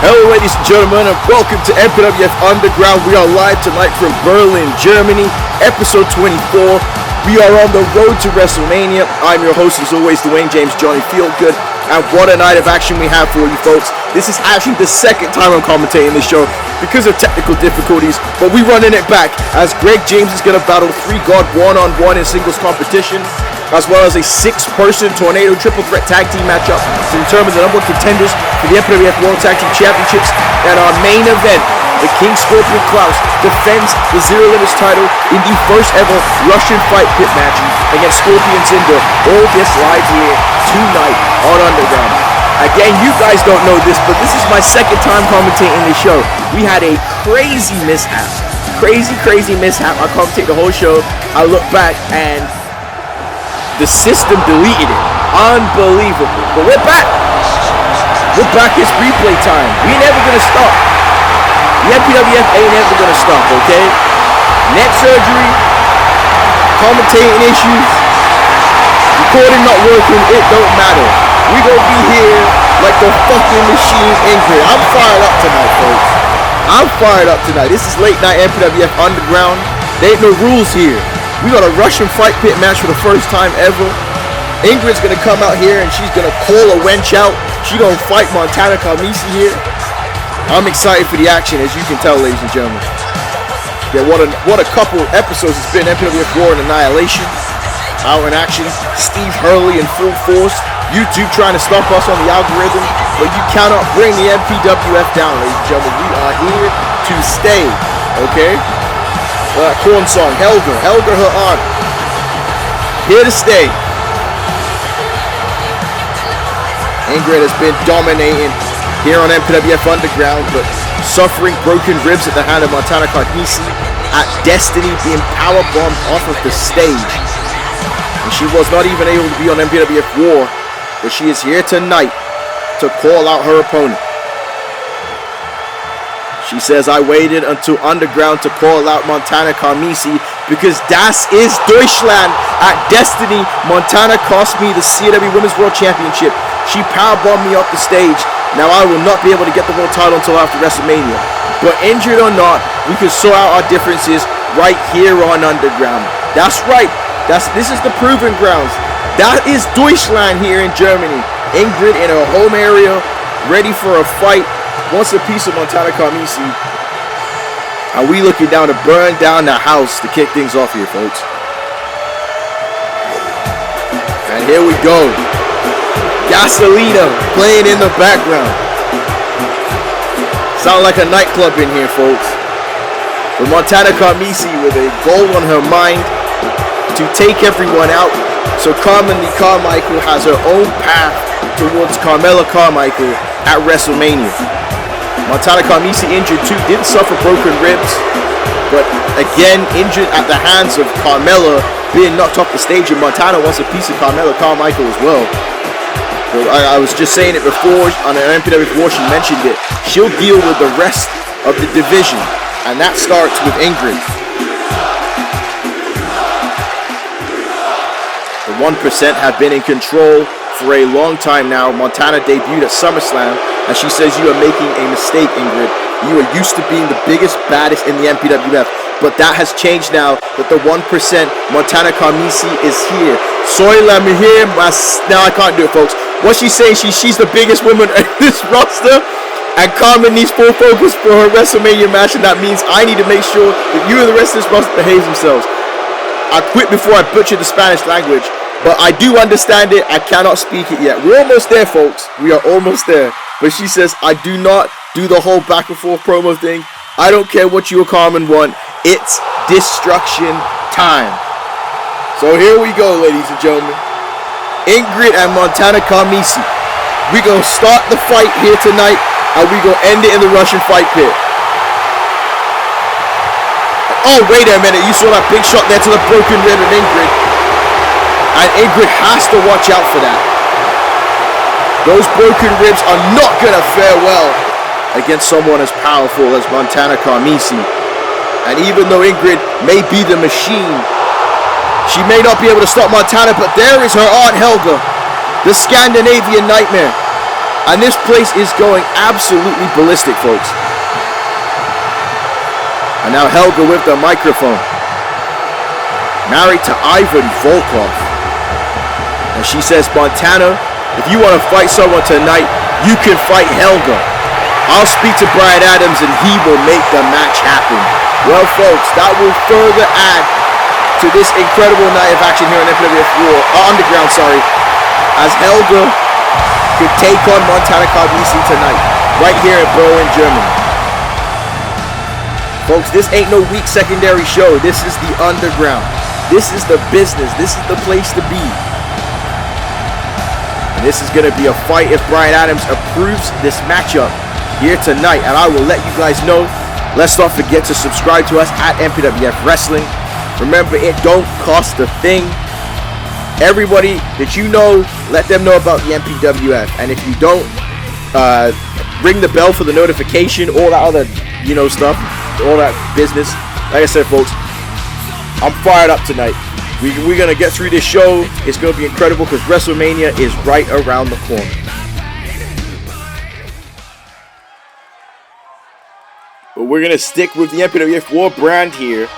Hello ladies and gentlemen, and welcome to MPWF Underground. We are live tonight from Berlin, Germany, episode 24. We are on the road to WrestleMania. I'm your host as always, Dwayne James Johnny Feelgood, and what a night of action we have for you folks. This is actually the second time I'm commentating this show because of technical difficulties, but we're running it back as Greg James is going to battle 3-God one-on-one in singles competition, as well as a 6-person tornado triple threat tag team matchup to determine the number one contenders for the MPWF World Tag Team Championships. And our main event, the King Scorpion Klaus defends the Zero Limits title in the first ever Russian fight pit match against Scorpion Zynda. All this live here tonight on Underground. Again, you guys don't know this, but this is my second time commentating the show. We had a crazy mishap. Crazy mishap. I commentate the whole show. I look back and the system deleted it. Unbelievable. But we're back. We're back. It's replay time. We ain't never gonna stop. The MPWF ain't never gonna stop, okay? Neck surgery, commentating issues, recording not working, it don't matter. We gonna be here like the fucking machine Ingrid. I'm fired up tonight, folks. I'm fired up tonight. This is late night MPWF Underground. There ain't no rules here. We got a Russian fight pit match for the first time ever. Ingrid's gonna come out here and she's gonna call a wench out. She's gonna fight Montana Carmesi here. I'm excited for the action, as you can tell, ladies and gentlemen. Yeah, what a couple episodes it's been. MPWF War and Annihilation out in action. Steve Hurley in full force. YouTube trying to stop us on the algorithm, but you cannot bring the MPWF down, ladies and gentlemen. We are here to stay, okay? Corn song, Helga, her aunt. Here to stay. Ingrid has been dominating here on MPWF Underground, but suffering broken ribs at the hand of Montana Carmesi at Destiny, being powerbombed off of the stage. And she was not even able to be on MPWF War, but she is here tonight to call out her opponent. She says, I waited until Underground to call out Montana Carmesi because das ist Deutschland. At Destiny, Montana cost me the CW Women's World Championship. She powerbombed me off the stage. Now I will not be able to get the world title until after WrestleMania. But injured or not, we can sort out our differences right here on Underground. That's right. This is the proving grounds. That is Deutschland here in Germany. Ingrid in her home area, ready for a fight. Wants a piece of Montana Carmesi. And we looking down to burn down the house to kick things off here, folks. And here we go. Gasolina playing in the background. Sound like a nightclub in here, folks. But Montana Carmesi with a goal on her mind to take everyone out. So Carmen Lee Carmichael has her own path towards Carmella Carmichael at WrestleMania. Montana Carmesi injured too, didn't suffer broken ribs, but again injured at the hands of Carmella, being knocked off the stage, and Montana wants a piece of Carmella Carmichael as well. But I was just saying it before on an MPWF War, she mentioned it. She'll deal with the rest of the division, and that starts with Ingrid. The 1% have been in control for a long time now. Montana debuted at SummerSlam, and she says you are making a mistake, Ingrid. You are used to being the biggest, baddest in the MPWF, but that has changed now that the 1%, Montana Carmesi, is here. Sorry, let me hear. Now I can't do it, folks. What she's saying, she's the biggest woman in this roster, and Carmen needs full focus for her WrestleMania match, and that means I need to make sure that you and the rest of this roster behave themselves. I quit before I butchered the Spanish language, but I do understand it. I cannot speak it yet. We're almost there, folks. We are almost there. But she says, I do not do the whole back and forth promo thing. I don't care what you or Carmen want. It's destruction time. So here we go, ladies and gentlemen. Ingrid and Montana Carmesi. We're going to start the fight here tonight, and we're going to end it in the Russian fight pit. Oh, wait a minute. You saw that big shot there to the broken rib of Ingrid. And Ingrid has to watch out for that. Those broken ribs are not going to fare well against someone as powerful as Montana Carmesi. And even though Ingrid may be the machine, she may not be able to stop Montana, but there is her aunt Helga, the Scandinavian nightmare. And this place is going absolutely ballistic, folks. And now Helga with the microphone. Married to Ivan Volkov. And she says, Montana, if you want to fight someone tonight, you can fight Helga. I'll speak to Brian Adams and he will make the match happen. Well, folks, that will further add to this incredible night of action here on MPWF Underground, as Helga could take on Montana Carmesi tonight, right here in Berlin, Germany. Folks, this ain't no weak secondary show. This is the Underground. This is the business. This is the place to be. And this is going to be a fight if Brian Adams approves this matchup here tonight. And I will let you guys know. Let's not forget to subscribe to us at MPWF Wrestling. Remember, it don't cost a thing. Everybody that you know, let them know about the MPWF. And if you don't, ring the bell for the notification, all that other, stuff, all that business. Like I said, folks, I'm fired up tonight. We're going to get through this show. It's going to be incredible because WrestleMania is right around the corner. But we're going to stick with the MPWF War brand here.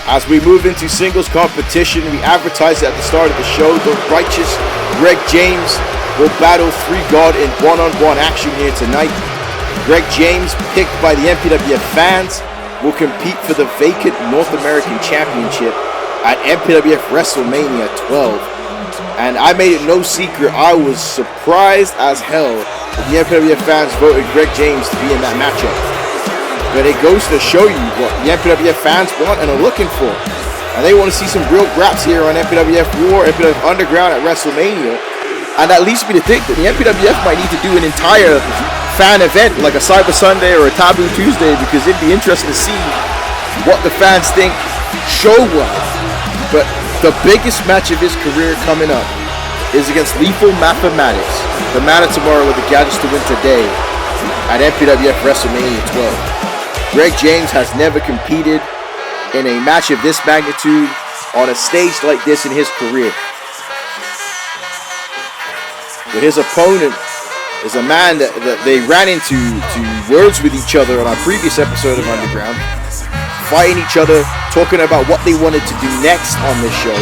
As we move into singles competition, we advertised at the start of the show, the righteous Greg James will battle 3God in one-on-one action here tonight. Greg James, picked by the MPWF fans, will compete for the vacant North American Championship at MPWF WrestleMania 12. And I made it no secret, I was surprised as hell that the MPWF fans voted Greg James to be in that matchup. But it goes to show you what the MPWF fans want and are looking for. And they want to see some real graps here on MPWF War, MPWF Underground at WrestleMania. And that leads me to think that the MPWF might need to do an entire fan event, like a Cyber Sunday or a Taboo Tuesday, because it'd be interesting to see what the fans think show-wise. But the biggest match of his career coming up is against Lethal Mathematics, the man of tomorrow with the gadgets to win today at MPWF WrestleMania 12. Greg James has never competed in a match of this magnitude on a stage like this in his career. But his opponent is a man that they ran into words with each other on our previous episode of Underground, fighting each other, talking about what they wanted to do next on this show,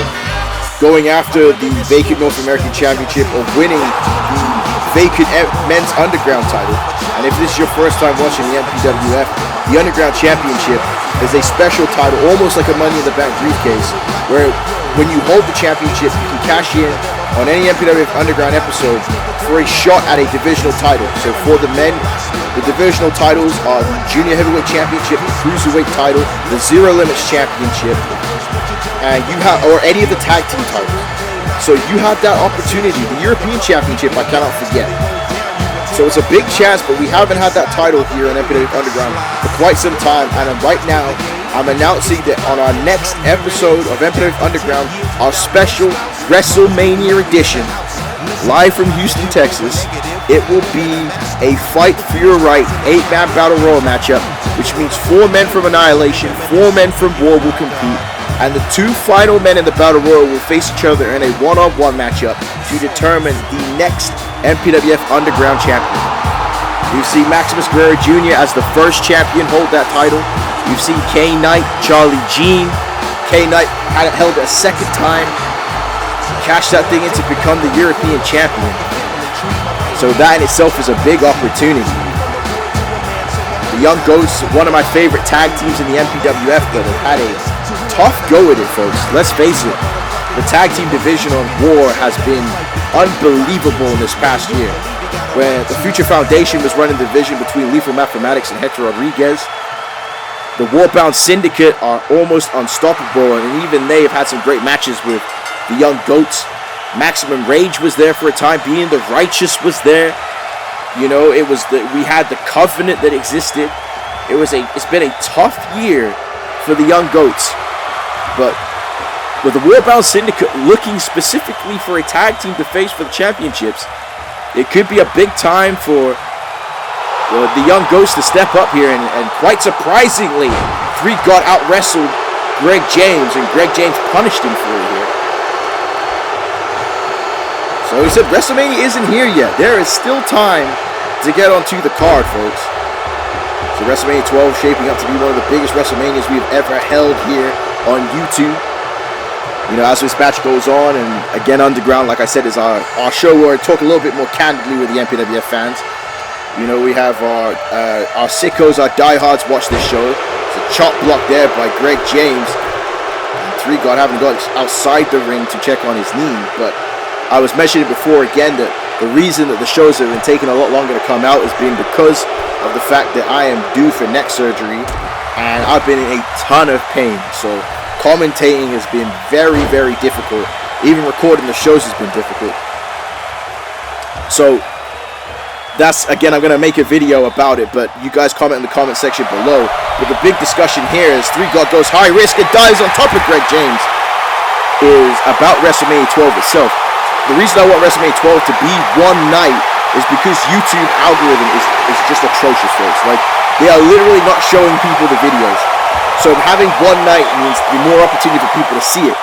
going after the vacant North American Championship or winning the vacant Men's Underground title. And if this is your first time watching the MPWF, the Underground Championship is a special title, almost like a Money in the Bank briefcase, where when you hold the championship, you can cash in on any MPWF Underground episode for a shot at a divisional title. So for the men, the divisional titles are the Junior Heavyweight Championship, the Cruiserweight title, the Zero Limits Championship, and or any of the tag team titles. So you have that opportunity. The European Championship, I cannot forget. So it's a big chance, but we haven't had that title here on MPWF Underground for quite some time. And right now, I'm announcing that on our next episode of MPWF Underground, our special WrestleMania edition, live from Houston, Texas, it will be a Fight for Your Right 8-man Battle Royal matchup, which means 4 men from Annihilation, 4 men from War will compete, and the 2 final men in the Battle Royal will face each other in a one-on-one matchup to determine the next MPWF Underground champion. We've seen Maximus Guerrero Jr. as the first champion hold that title. We've seen K Knight, Charlie Jean. K Knight had it held a second time, cashed that thing in to become the European champion. So that in itself is a big opportunity. The Young Ghosts, one of my favorite tag teams in the MPWF, that have had a tough go at it, folks. Let's face it, the tag team division on War has been unbelievable in this past year. When the Future Foundation was running the division between Lethal Mathematics and Hector Rodriguez, the Warbound Syndicate are almost unstoppable, and even they have had some great matches with the Young Goats. Maximum Rage was there for a time being. The Righteous was there. You know, we had the Covenant that existed. It's been a tough year for the Young Goats, but with the Warbound Syndicate looking specifically for a tag team to face for the championships, it could be a big time for the Young Ghosts to step up here, and quite surprisingly, 3God out-wrestled Greg James, and Greg James punished him for it here. So he said WrestleMania isn't here yet. There is still time to get onto the card, folks. So WrestleMania 12 shaping up to be one of the biggest WrestleManias we've ever held here on YouTube. You know, as this match goes on, and again, Underground, like I said, is our show where I talk a little bit more candidly with the MPWF fans. You know, we have our sickos, our diehards watch this show. It's a chop block there by Greg James. And Three God having got outside the ring to check on his knee, but I was mentioning before again that the reason that the shows have been taking a lot longer to come out has been because of the fact that I am due for neck surgery and I've been in a ton of pain. So commentating has been very, very difficult. Even recording the shows has been difficult. So that's, again, I'm going to make a video about it, but you guys comment in the comment section below. But the big discussion here is Three God goes high risk and dives on top of Greg James is about WrestleMania 12 itself. The reason I want WrestleMania 12 to be one night is because YouTube algorithm is just atrocious, folks. Like, they are literally not showing people the videos. So having one night means the more opportunity for people to see it.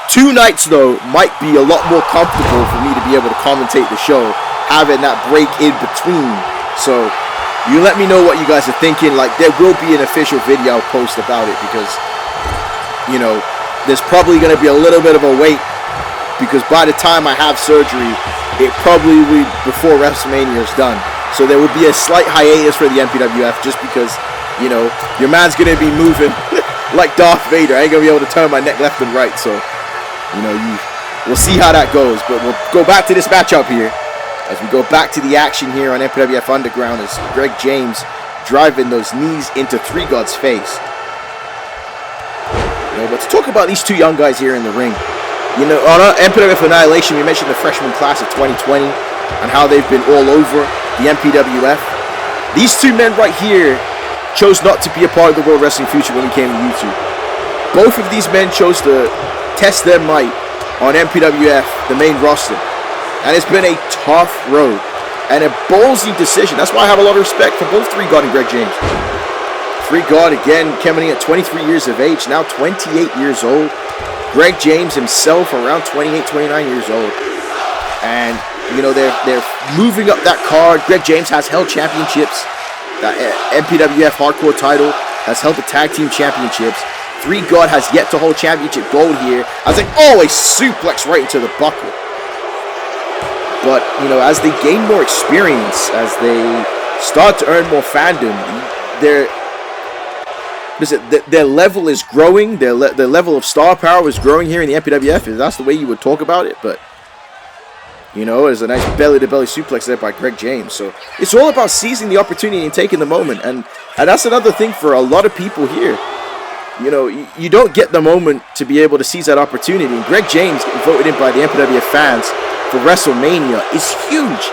2 nights, though, might be a lot more comfortable for me to be able to commentate the show, having that break in between. So you let me know what you guys are thinking. Like, there will be an official video post about it because, you know, there's probably going to be a little bit of a wait. Because by the time I have surgery, it probably will be before WrestleMania is done. So there will be a slight hiatus for the MPWF just because, you know, your man's going to be moving like Darth Vader. I ain't going to be able to turn my neck left and right. So, you know, we'll see how that goes. But we'll go back to this matchup here. As we go back to the action here on MPWF Underground as Greg James driving those knees into Three God's face. You know, but to talk about these 2 young guys here in the ring. You know, on MPWF Annihilation, we mentioned the freshman class of 2020 and how they've been all over the MPWF. These 2 men right here chose not to be a part of the World Wrestling future when we came to YouTube. Both of these men chose to test their might on MPWF, the main roster. And it's been a tough road and a ballsy decision. That's why I have a lot of respect for both Three God and Greg James. Three God, again, coming in at 23 years of age, now 28 years old. Greg James himself around 28, 29 years old. And, you know, they're moving up that card. Greg James has held championships. The MPWF Hardcore title, has held the Tag Team Championships. Three God has yet to hold championship gold here. I was like, oh, a suplex right into the buckle. But, you know, as they gain more experience, as they start to earn more fandom, their level is growing. Their level of star power is growing here in the MPWF. If that's the way you would talk about it. But, you know, there's a nice belly-to-belly suplex there by Greg James. So it's all about seizing the opportunity and taking the moment. And that's another thing for a lot of people here. You know, you don't get the moment to be able to seize that opportunity. And Greg James getting voted in by the MPWF fans for WrestleMania is huge.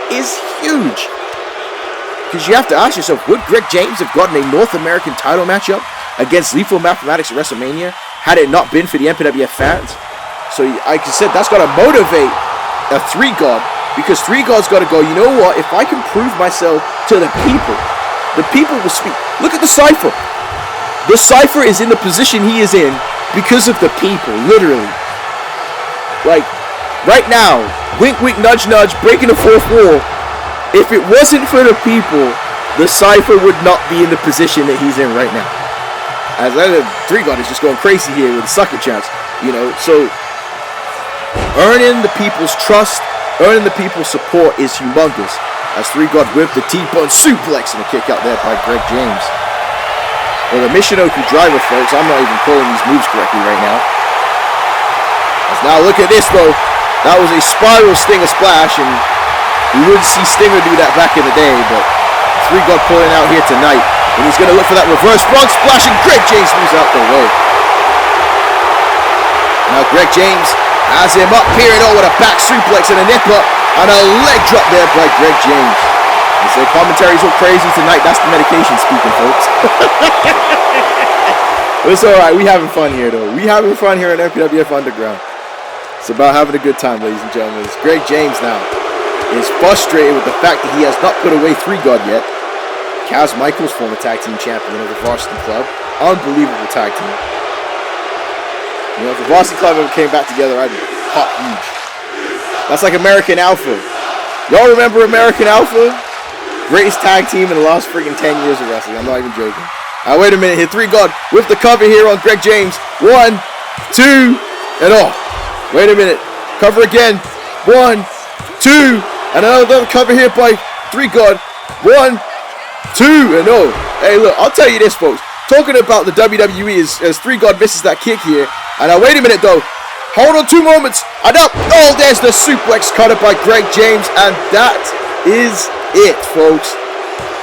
Because you have to ask yourself, would Greg James have gotten a North American title matchup against Lethal Mathematics at WrestleMania had it not been for the MPWF fans? So, like I said, that's got to motivate a Three God, because Three God's got to go, you know what, if I can prove myself to the people will speak. Look at the Cypher. The Cypher is in the position he is in because of the people, literally. Like, right now, wink, wink, nudge, nudge, breaking the 4th wall. If it wasn't for the people, the Cypher would not be in the position that he's in right now. As Three God is just going crazy here with the sucker chants, you know. So earning the people's trust, earning the people's support is humongous. As Three God whipped the T-bone suplex and a kick out there by Greg James. Well, the Michinoku driver, folks, I'm not even calling these moves correctly right now. As now look at this though. That was a spiral Stinger splash, and we wouldn't see Stinger do that back in the day, but Three God pulling out here tonight. And he's going to look for that reverse frog splash, and Greg James moves out the way. Now Greg James has him up here and with a back suplex and a nip up and a leg drop there by Greg James. They say commentary's all crazy tonight. That's the medication speaking, folks. It's alright. We having fun here, though. We having fun here at MPWF Underground. It's about having a good time, ladies and gentlemen. It's Greg James now is frustrated with the fact that he has not put away Three God yet. Kaz Michaels, former tag team champion of the Varsity Club. Unbelievable tag team. You know, if the Varsity Club ever came back together, I'd pop huge. That's like American Alpha. Y'all remember American Alpha? Greatest tag team in the last freaking 10 years of wrestling. I'm not even joking. Wait a minute here. 3 God with the cover here on Greg James. 1, 2, and oh. Wait a minute. Cover again. 1, 2, and another cover here by 3 God. 1, 2, and oh. Hey, look, I'll tell you this, folks. Talking about the WWE as 3 God misses that kick here. And now, wait a minute, though. Hold on 2 moments. And up. Oh, there's the suplex cutter by Greg James. And that is it, folks.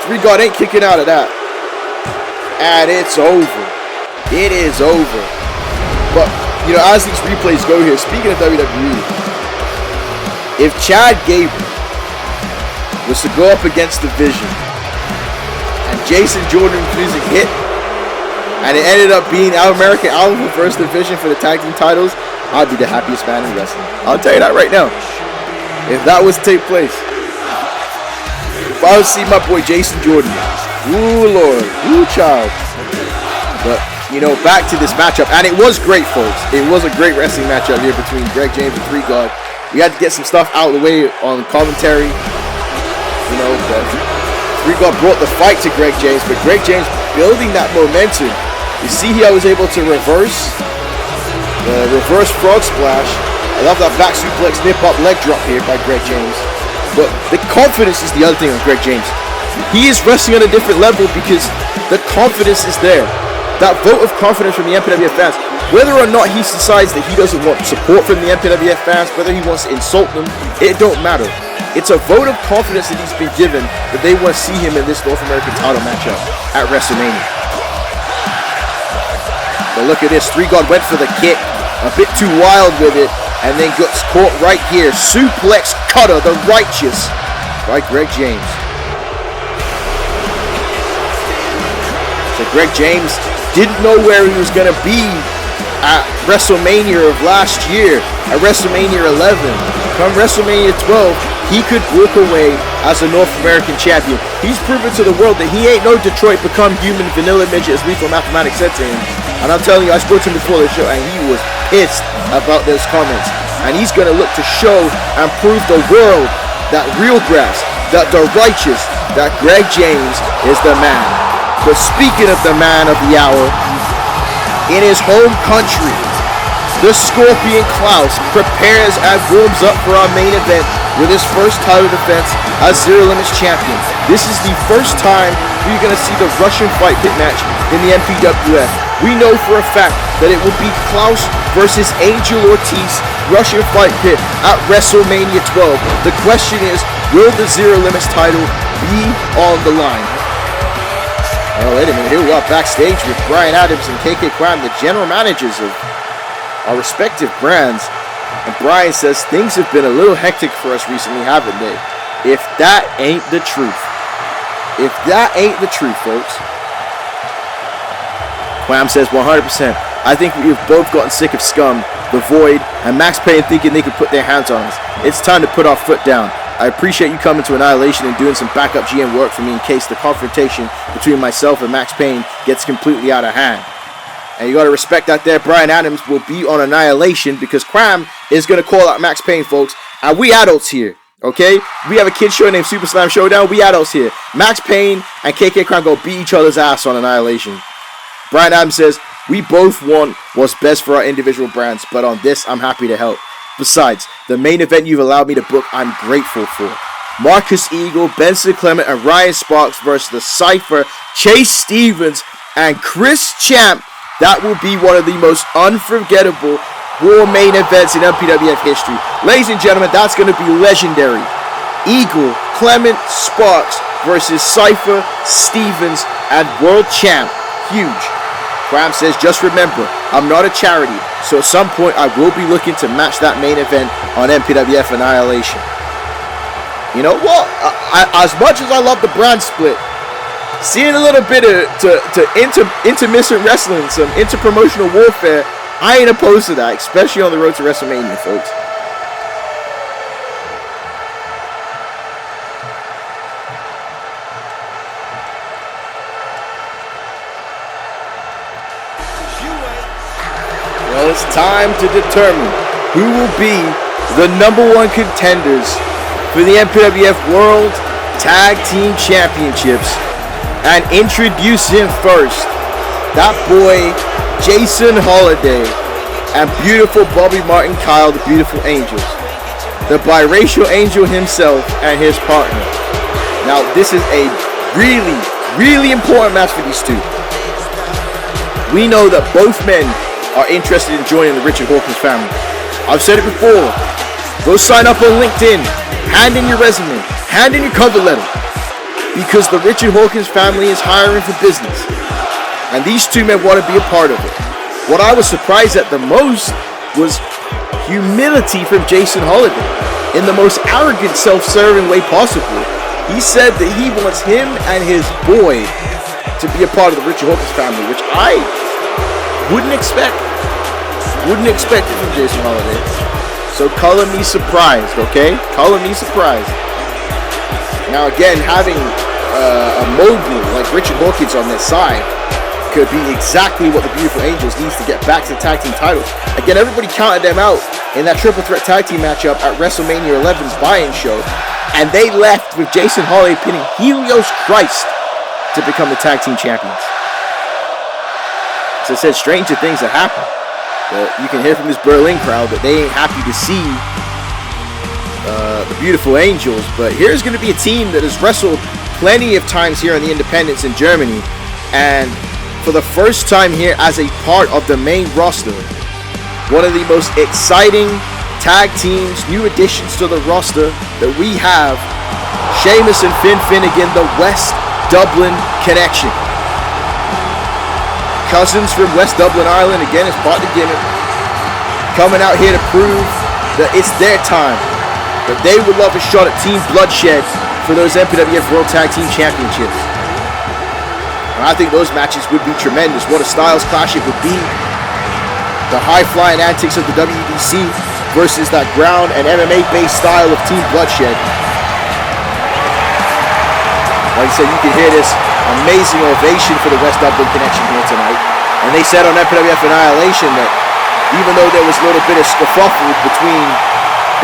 3 God ain't kicking out of that. And it's over. It is over. But, you know, as these replays go here, speaking of WWE, if Chad Gable was to go up against the Vision and Jason Jordan music hit, and it ended up being American Alpha versus the Vision for the tag team titles, I'd be the happiest man in wrestling. I'll tell you that right now. If that was to take place, if I would see my boy Jason Jordan, ooh Lord, ooh child. But, you know, back to this matchup, and it was great, folks. It was a great wrestling matchup here between Greg James and 3 God. We had to get some stuff out of the way on commentary. You know, but 3 God brought the fight to Greg James, but Greg James building that momentum. You see here I was able to reverse the reverse frog splash. I love that back suplex nip up leg drop here by Greg James. But the confidence is the other thing on Greg James. He is wrestling on a different level because the confidence is there. That vote of confidence from the MPWF fans. Whether or not he decides that he doesn't want support from the MPWF fans, whether he wants to insult them, it don't matter. It's a vote of confidence that he's been given that they want to see him in this North American title matchup at WrestleMania. But look at this. 3 God went for the kick. A bit too wild with it. And then gets caught right here. Suplex cutter, the righteous, by Greg James. So Greg James didn't know where he was going to be at WrestleMania of last year, at WrestleMania 11. Come WrestleMania 12, he could walk away as a North American champion. He's proven to the world that he ain't no Detroit become human vanilla midget, as Lethal Mathematics said to him. And I'm telling you, I spoke to him before the show, and he was pissed about those comments. And he's going to look to show and prove the world that real grass, that the righteous, that Greg James is the man. But speaking of the man of the hour, in his home country, the Scorpion Klaus prepares and warms up for our main event with his first title defense as Zero Limits Champion. This is the first time we're going to see the Russian fight pit match in the MPWF. We know for a fact that it will be Klaus versus Angel Ortiz Russian fight pit at WrestleMania 12. The question is, will the Zero Limits title be on the line? Oh, wait a minute. Here we are backstage with Brian Adams and KK Kwan, the general managers of our respective brands. And Brian says things have been a little hectic for us recently, haven't they? If that ain't the truth. If that ain't the truth, folks. Quam says 100%. I think we've both gotten sick of Scum, The Void, and Max Payne thinking they could put their hands on us. It's time to put our foot down. I appreciate you coming to Annihilation and doing some backup GM work for me in case the confrontation between myself and Max Payne gets completely out of hand. And you got to respect that there. Brian Adams will be on Annihilation because Quam is going to call out Max Payne, folks. And we adults here, okay? We have a kids show named Super Slam Showdown. We adults here. Max Payne and KK Quam go beat each other's ass on Annihilation. Brian Adams says, we both want what's best for our individual brands, but on this, I'm happy to help. Besides, the main event you've allowed me to book, I'm grateful for. Marcus Eagle, Benson Clement, and Ryan Sparks versus The Cypher, Chase Stevens, and Chris Champ. That will be one of the most unforgettable Raw main events in MPWF history. Ladies and gentlemen, that's going to be legendary. Eagle, Clement, Sparks versus Cypher, Stevens, and World Champ. Huge. Cram says, just remember, I'm not a charity, so at some point I will be looking to match that main event on MPWF Annihilation. You know what? As much as I love the brand split, seeing a little bit of intermittent wrestling, some interpromotional warfare, I ain't opposed to that, especially on the road to WrestleMania, folks. Well, it's time to determine who will be the #1 contenders for the MPWF World Tag Team Championships, and introduce him first. That boy, Jason Holiday, and beautiful Bobby Martin Kyle, the beautiful angels. The biracial angel himself and his partner. Now, this is a really, really important match for these two. We know that both men are interested in joining the Richard Hawkins family. I've said it before. Go sign up on LinkedIn. Hand in your resume. Hand in your cover letter. Because the Richard Hawkins family is hiring for business. And these two men want to be a part of it. What I was surprised at the most was humility from Jason Holiday. In the most arrogant, self-serving way possible. He said that he wants him and his boy to be a part of the Richard Hawkins family, which I wouldn't expect. Wouldn't expect it from Jason Holiday. So color me surprised, okay? Color me surprised. Now again, having a mogul like Richard Hawkins on their side could be exactly what the Beautiful Angels needs to get back to the tag team titles. Again, everybody counted them out in that triple threat tag team matchup at WrestleMania 11's buy-in show, and they left with Jason Holiday pinning Helios Christ to become the tag team champions. As I said, stranger things have happened. But you can hear from this Berlin crowd that they ain't happy to see the Beautiful Angels. But here's going to be a team that has wrestled plenty of times here in the Independents in Germany, and for the first time here as a part of the main roster, one of the most exciting tag teams, new additions to the roster that we have, Sheamus and Finn Finnegan, the West Dublin Connection. Cousins from West Dublin, Ireland, again as part of the gimmick, coming out here to prove that it's their time, that they would love a shot at Team Bloodshed for those MPWF World Tag Team Championships. And I think those matches would be tremendous. What a styles clash it would be. The high-flying antics of the WEDC versus that ground and MMA-based style of Team Bloodshed. Like I said, you can hear this amazing ovation for the West Dublin Connection here tonight. And they said on MPWF Annihilation that even though there was a little bit of scuffle between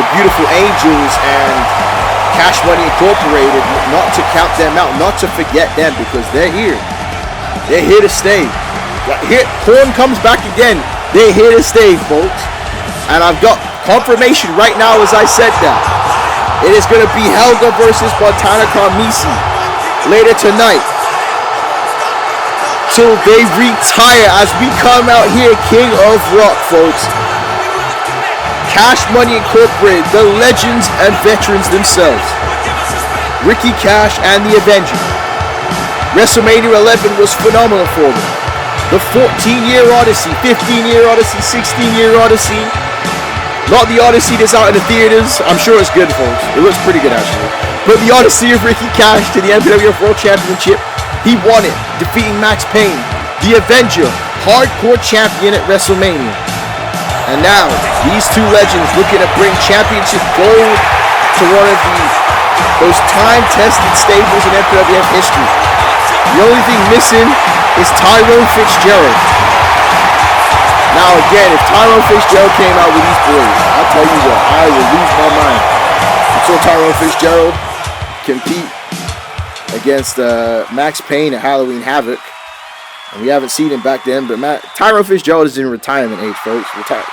the Beautiful Angels and Cash Money Incorporated, not to count them out, not to forget them, because they're here. They're here to stay. Here, Korn comes back again. They're here to stay, folks. And I've got confirmation right now as I said that. It is going to be Helga versus Montana Carmesi later tonight. Till they retire as we come out here, King of Rock, folks. Cash Money Incorporated, the legends and veterans themselves. Ricky Cash and the Avenger. WrestleMania 11 was phenomenal for them. The 14-year Odyssey, 15-year Odyssey, 16-year Odyssey. Not the Odyssey that's out in the theaters. I'm sure it's good, folks. It looks pretty good, actually. But the Odyssey of Ricky Cash to the MPWF World Championship. He won it, defeating Max Payne, the Avenger, hardcore champion at WrestleMania. And now, these two legends looking to bring championship gold to one of the most time-tested stables in MPWF history. The only thing missing is Tyrone Fitzgerald. Now again, if Tyrone Fitzgerald came out with these boys, I'll tell you what, I will lose my mind. I saw Tyrone Fitzgerald compete against Max Payne at Halloween Havoc. And we haven't seen him back then, but Tyrone Fitzgerald is in retirement age, folks.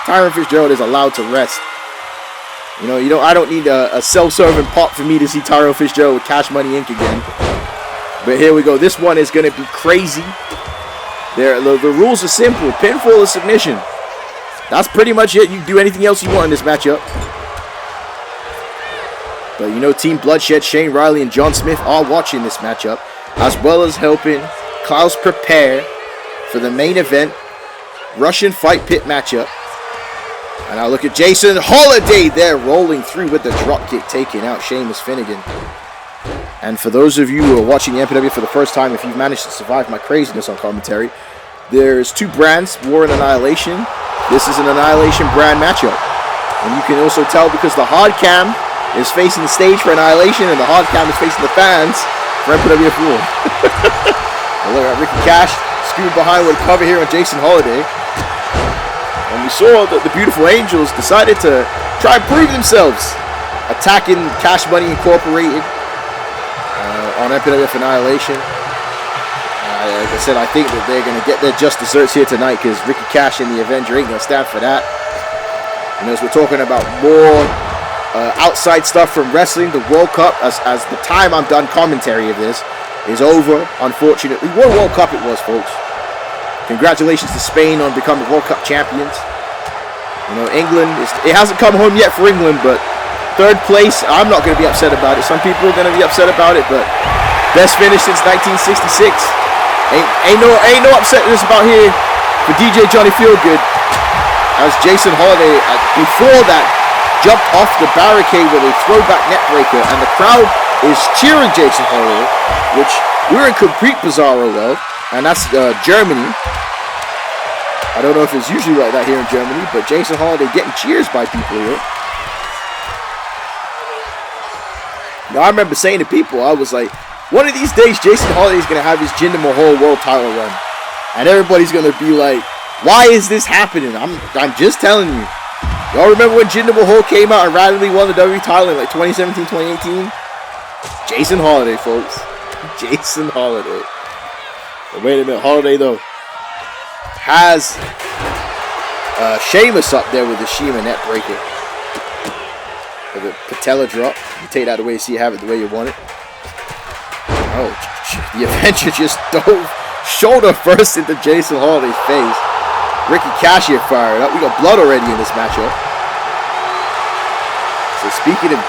Tyrone Fitzgerald is allowed to rest. I don't need a self-serving pop for me to see Tyrone Fitzgerald with Cash Money Inc. again. But here we go. This one is going to be crazy. The rules are simple. Pinfall or submission. That's pretty much it. You can do anything else you want in this matchup. But Team Bloodshed, Shane Riley and John Smith are watching this matchup, as well as helping Klaus prepare for the main event, Russian Fight Pit matchup. And now look at Jason Holiday there, rolling through with the dropkick, taking out Sheamus Finnegan. And for those of you who are watching the MPW for the first time, if you've managed to survive my craziness on commentary, there's two brands, War and Annihilation. This is an Annihilation brand matchup. And you can also tell because the hard cam is facing the stage for Annihilation and the hard cam is facing the fans for MPWF War. Look at Ricky Cash screwed behind with a cover here on Jason Holiday. And we saw that the Beautiful Angels decided to try and prove themselves. Attacking Cash Money Incorporated on MPWF Annihilation. Like I said, I think that they're going to get their just desserts here tonight because Ricky Cash and the Avenger ain't going to stand for that. And as we're talking about more outside stuff from wrestling, the World Cup, as the time I'm done commentary of this, is over, unfortunately. What a World Cup it was, folks. Congratulations to Spain on becoming World Cup champions. You know, England, it hasn't come home yet for England, but third place, I'm not going to be upset about it. Some people are going to be upset about it, but best finish since 1966. Ain't no upsetness about here for DJ Johnny Feelgood. As Jason Holiday, before that, jumped off the barricade with a throwback neckbreaker, and the crowd is cheering Jason Holiday, which we're in complete bizarro of, and that's Germany. I don't know if it's usually like that here in Germany, but Jason Holiday getting cheers by people here. Now, I remember saying to people, I was like, one of these days, Jason Holiday is going to have his Jinder Mahal world title run. And everybody's going to be like, why is this happening? I'm just telling you. Y'all remember when Jinder Mahal came out and randomly won the WWE title in like 2017, 2018? Jason Holiday, folks. Jason Holiday. But wait a minute. Holiday, though, has Sheamus up there with the Shima net breaker. With a patella drop. You take that away, so you have it the way you want it. Oh, the Avenger just dove shoulder first into Jason Holiday's face. Ricky Cash here fired up. We got blood already in this matchup. So speaking of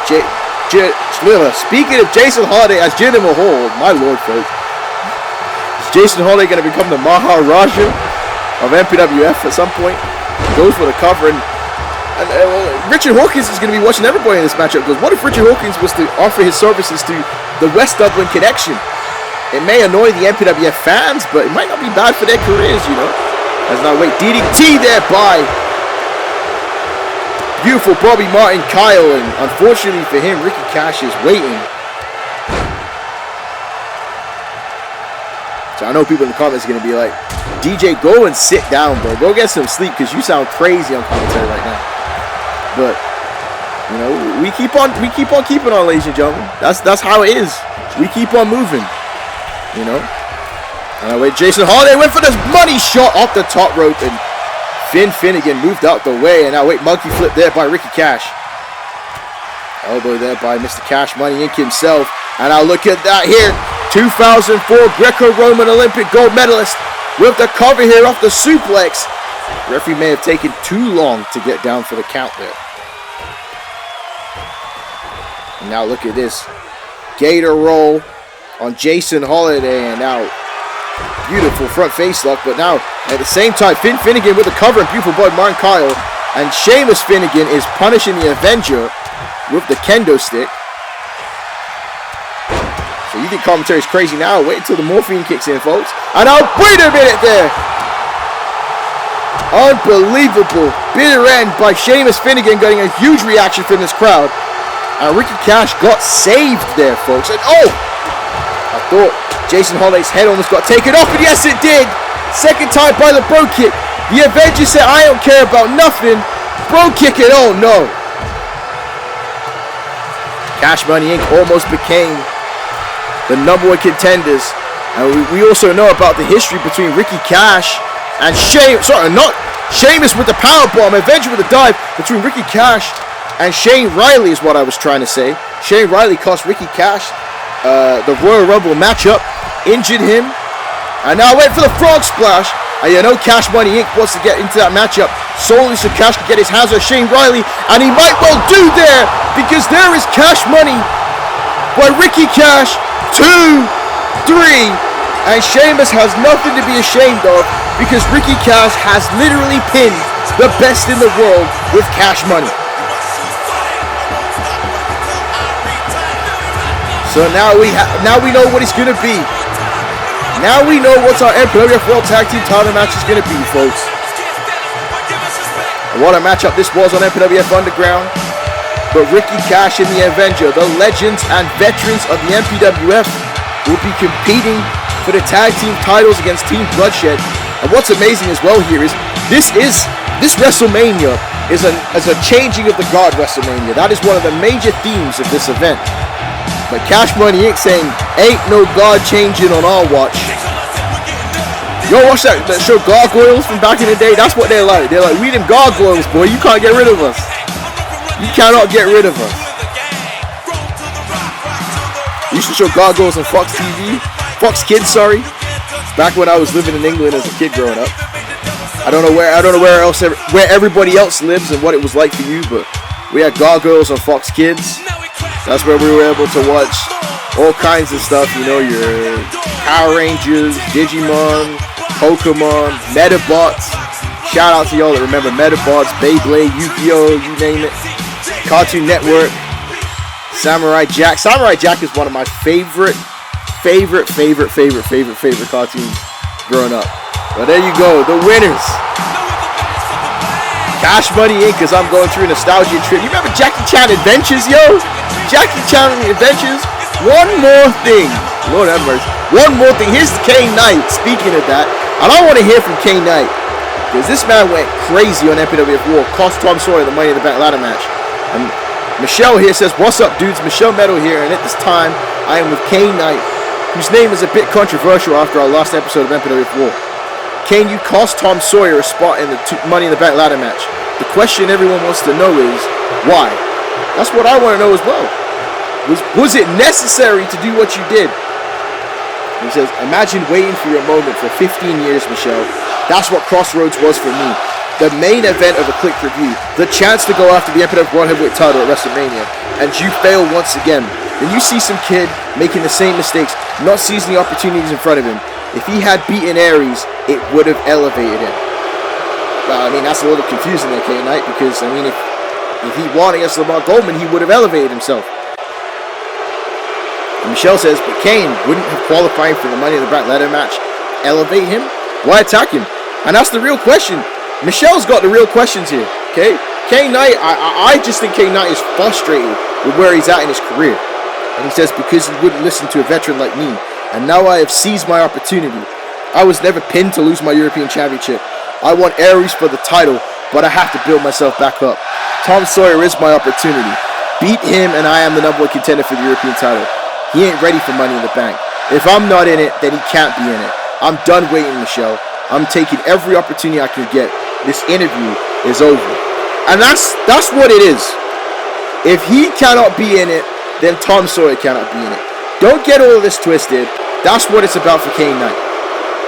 Jason Holiday as Jinder Mahal, my lord, folks, is Jason Holiday going to become the Maharaja of MPWF at some point? He goes for the cover, and Richard Hawkins is going to be watching everybody in this matchup, because what if Richard Hawkins was to offer his services to the West Dublin connection? It may annoy the MPWF fans, but it might not be bad for their careers, you know. As now, wait, DDT there by beautiful Bobby Martin Kyle, and unfortunately for him, Ricky Cash is waiting. So I know people in the comments are going to be like, DJ, go and sit down, bro. Go get some sleep, because you sound crazy on commentary right now. But you know, we keep on keeping on, ladies and gentlemen. That's how it is. We keep on moving. You know. Wait, Jason Holiday went for this money shot off the top rope, and Finn Finnegan moved out the way. And now wait, monkey flip there by Ricky Cash. Elbow there by Mr. Cash Money Inc. himself. And now look at that here. 2004 Greco-Roman Olympic gold medalist with the cover here off the suplex. Referee may have taken too long to get down for the count there. And now look at this. Gator roll on Jason Holiday, and now beautiful front face lock, but now at the same time Finn Finnegan with the cover and beautiful boy Martin Kyle, and Sheamus Finnegan is punishing the Avenger with the kendo stick. So you think commentary is crazy now? Wait until the morphine kicks in, folks. And now wait a minute there. Unbelievable bitter end by Sheamus Finnegan, getting a huge reaction from this crowd. And Ricky Cash got saved there, folks. And oh, I thought Jason Holiday's head almost got taken off, and yes it did. Second time by the bro kick. The Avenger said, I don't care about nothing. Bro kick it, oh no. Cash Money Inc. almost became the #1 contenders. And we also know about the history between Ricky Cash and Sheamus with the powerbomb, Avenger with the dive between Ricky Cash and Shane Riley is what I was trying to say. Shane Riley cost Ricky Cash the Royal Rumble matchup, injured him, and now wait for the frog splash. And you know Cash Money Inc. wants to get into that matchup solely so Cash can get his hands on Shane Riley, and he might well do there, because there is Cash Money by Ricky Cash. 2, 3, and Sheamus has nothing to be ashamed of, because Ricky Cash has literally pinned the best in the world with Cash Money. So now we know what it's gonna be. Now we know what our MPWF World Tag Team title match is gonna be, folks. And what a matchup this was on MPWF Underground. But Ricky Cash and the Avenger, the legends and veterans of the MPWF, will be competing for the tag team titles against Team Bloodshed. And what's amazing as well here is this WrestleMania is a changing of the guard WrestleMania. That is one of the major themes of this event. But Cash Money Inc. saying, ain't no guard changing on our watch. Yo, watch that show Gargoyles from back in the day? That's what they're like. They're like, we them gargoyles, boy. You can't get rid of us. You cannot get rid of us. Used to show Gargoyles on Fox TV. Fox Kids, sorry. Back when I was living in England as a kid growing up. I don't know where where everybody else lives and what it was like for you, but we had Gargoyles on Fox Kids. That's where we were able to watch all kinds of stuff. You know, your Power Rangers, Digimon, Pokemon, Metabots. Shout out to y'all that remember Metabots, Beyblade, Yu-Gi-Oh, you name it. Cartoon Network, Samurai Jack. Samurai Jack is one of my favorite cartoons growing up. Well, there you go, the winners. Cash Money Inc. Because I'm going through a nostalgia trip. You remember Jackie Chan Adventures, yo? Jackie Chan Adventures. One more thing. Lord have mercy. One more thing. Here's Kane Knight. Speaking of that, and I want to hear from Kane Knight. Because this man went crazy on MPWF War. Cost Tom Sawyer the Money in the Bank ladder match. And Michelle here says, what's up, dudes? Michelle Meadow here. And at this time, I am with Kane Knight, whose name is a bit controversial after our last episode of MPWF War. Kane, you cost Tom Sawyer a spot in the Money in the Bank ladder match. The question everyone wants to know is, why? That's what I want to know as well. Was it necessary to do what you did? He says, imagine waiting for your moment for 15 years, Michelle. That's what Crossroads was for me. The main event of a Click review. The chance to go after the MPWF World Heavyweight title at WrestleMania. And you fail once again. Then you see some kid making the same mistakes, not seizing the opportunities in front of him. If he had beaten Aries, it would have elevated him. Well, I mean, that's a little confusing there, Kane Knight, because, I mean, if he won against Lamar Goldman, he would have elevated himself. And Michelle says, but Kane wouldn't have qualified for the Money in the Bank ladder match elevate him? Why attack him? And that's the real question. Michelle's got the real questions here, okay? Kane Knight, I just think Kane Knight is frustrated with where he's at in his career. And he says, because he wouldn't listen to a veteran like me. And now I have seized my opportunity. I was never pinned to lose my European Championship. I want Aries for the title, but I have to build myself back up. Tom Sawyer is my opportunity. Beat him and I am the #1 contender for the European title. He ain't ready for Money in the Bank. If I'm not in it, then he can't be in it. I'm done waiting, Michelle. I'm taking every opportunity I can get. This interview is over. And that's what it is. If he cannot be in it, then Tom Sawyer cannot be in it. Don't get all of this twisted. That's what it's about for Kane Knight.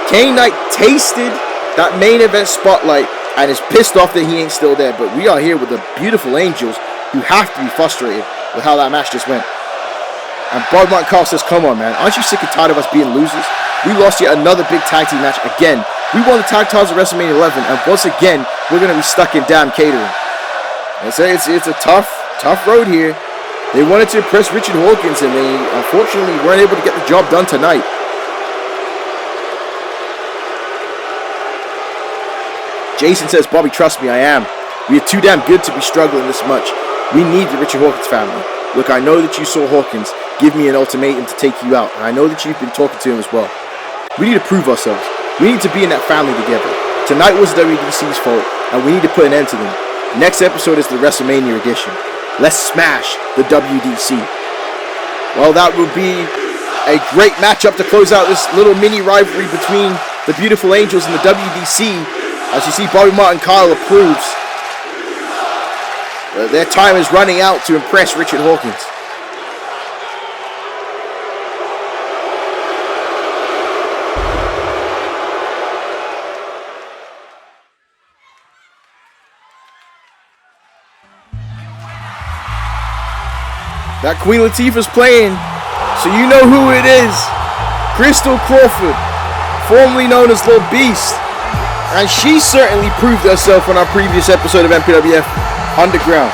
Kane Knight tasted that main event spotlight and is pissed off that he ain't still there. But we are here with the beautiful angels who have to be frustrated with how that match just went. And Bob Martin Carl says, come on, man. Aren't you sick and tired of us being losers? We lost yet another big tag team match again. We won the tag titles at WrestleMania 11, and once again, we're going to be stuck in damn catering. And so it's a tough road here. They wanted to impress Richard Hawkins, and they unfortunately weren't able to get the job done tonight. Jason says, Bobby, trust me, I am. We are too damn good to be struggling this much. We need the Richard Hawkins family. Look, I know that you saw Hawkins give me an ultimatum to take you out, and I know that you've been talking to him as well. We need to prove ourselves. We need to be in that family together. Tonight was WDC's fault, and we need to put an end to them. Next episode is the WrestleMania edition. Let's smash the WDC. Well, that would be a great matchup to close out this little mini rivalry between the Beautiful Angels and the WDC. As you see, Bobby Martin Kyle approves. Their time is running out to impress Richard Hawkins. That Queen Latifah's playing, so you know who it is. Crystal Crawford, formerly known as Little Beast. And she certainly proved herself on our previous episode of MPWF Underground.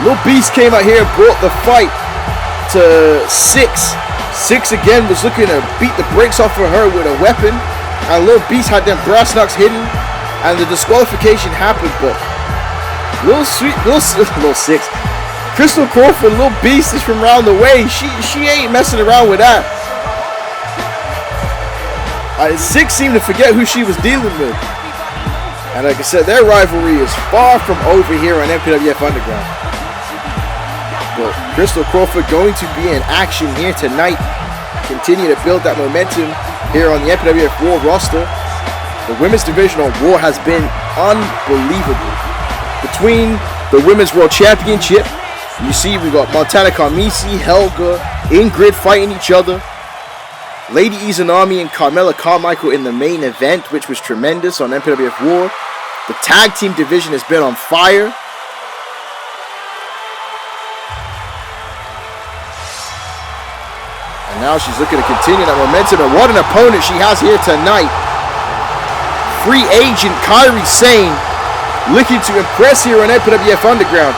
Little Beast came out here and brought the fight to 6. 6 again was looking to beat the brakes off of her with a weapon. And Little Beast had them brass knucks hidden. And the disqualification happened, but Little 6. Crystal Crawford, Little Beast is from around the way. She ain't messing around with that. 6 seemed to forget who she was dealing with. And like I said, their rivalry is far from over here on MPWF Underground. But Crystal Crawford going to be in action here tonight. Continue to build that momentum here on the MPWF War roster. The women's division on War has been unbelievable. Between the Women's World Championship, you see we got Montana Carmesi, Helga, Ingrid fighting each other. Lady Izanami and Carmela Carmichael in the main event, which was tremendous on MPWF War. The tag team division has been on fire. And now she's looking to continue that momentum. And what an opponent she has here tonight. Free agent Kairi Sane looking to impress here on MPWF Underground.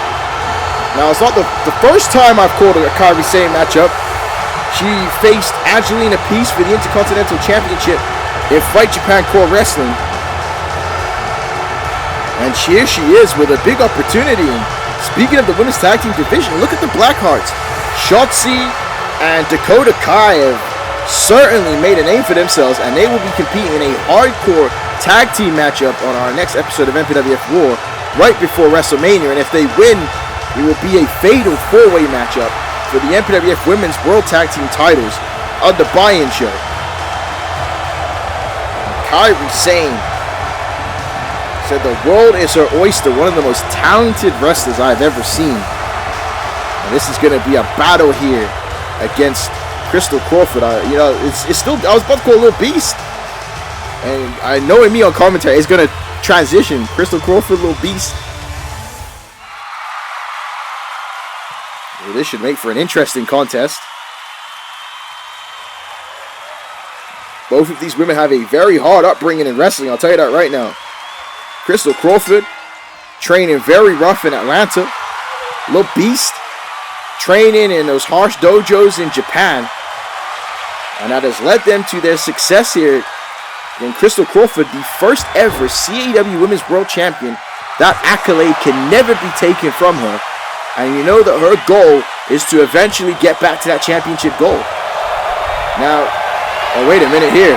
Now, it's not the first time I've called a Kairi Sane matchup. She faced Angelina Peace for the Intercontinental Championship in Fight Japan Core Wrestling. And here she is with a big opportunity. And speaking of the women's tag team division, look at the Blackhearts. Shotzi and Dakota Kai have certainly made a name for themselves, and they will be competing in a hardcore tag team matchup on our next episode of MPWF War right before WrestleMania. And if they win, it will be a fatal four-way matchup for the MPWF Women's World Tag Team titles on the buy-in show. Kairi Sane said the world is her oyster, one of the most talented wrestlers I've ever seen. And this is going to be a battle here against Crystal Crawford. It's still, I was about to call a little beast. And I know me on commentary is going to transition. Crystal Crawford, little beast. Well, this should make for an interesting contest. Both of these women have a very hard upbringing in wrestling, I'll tell you that right now. Crystal Crawford, training very rough in Atlanta. Little beast, training in those harsh dojos in Japan. And that has led them to their success here. And Crystal Crawford, the first ever CAW Women's World Champion. That accolade can never be taken from her. And you know that her goal is to eventually get back to that championship goal. Now, oh, wait a minute here.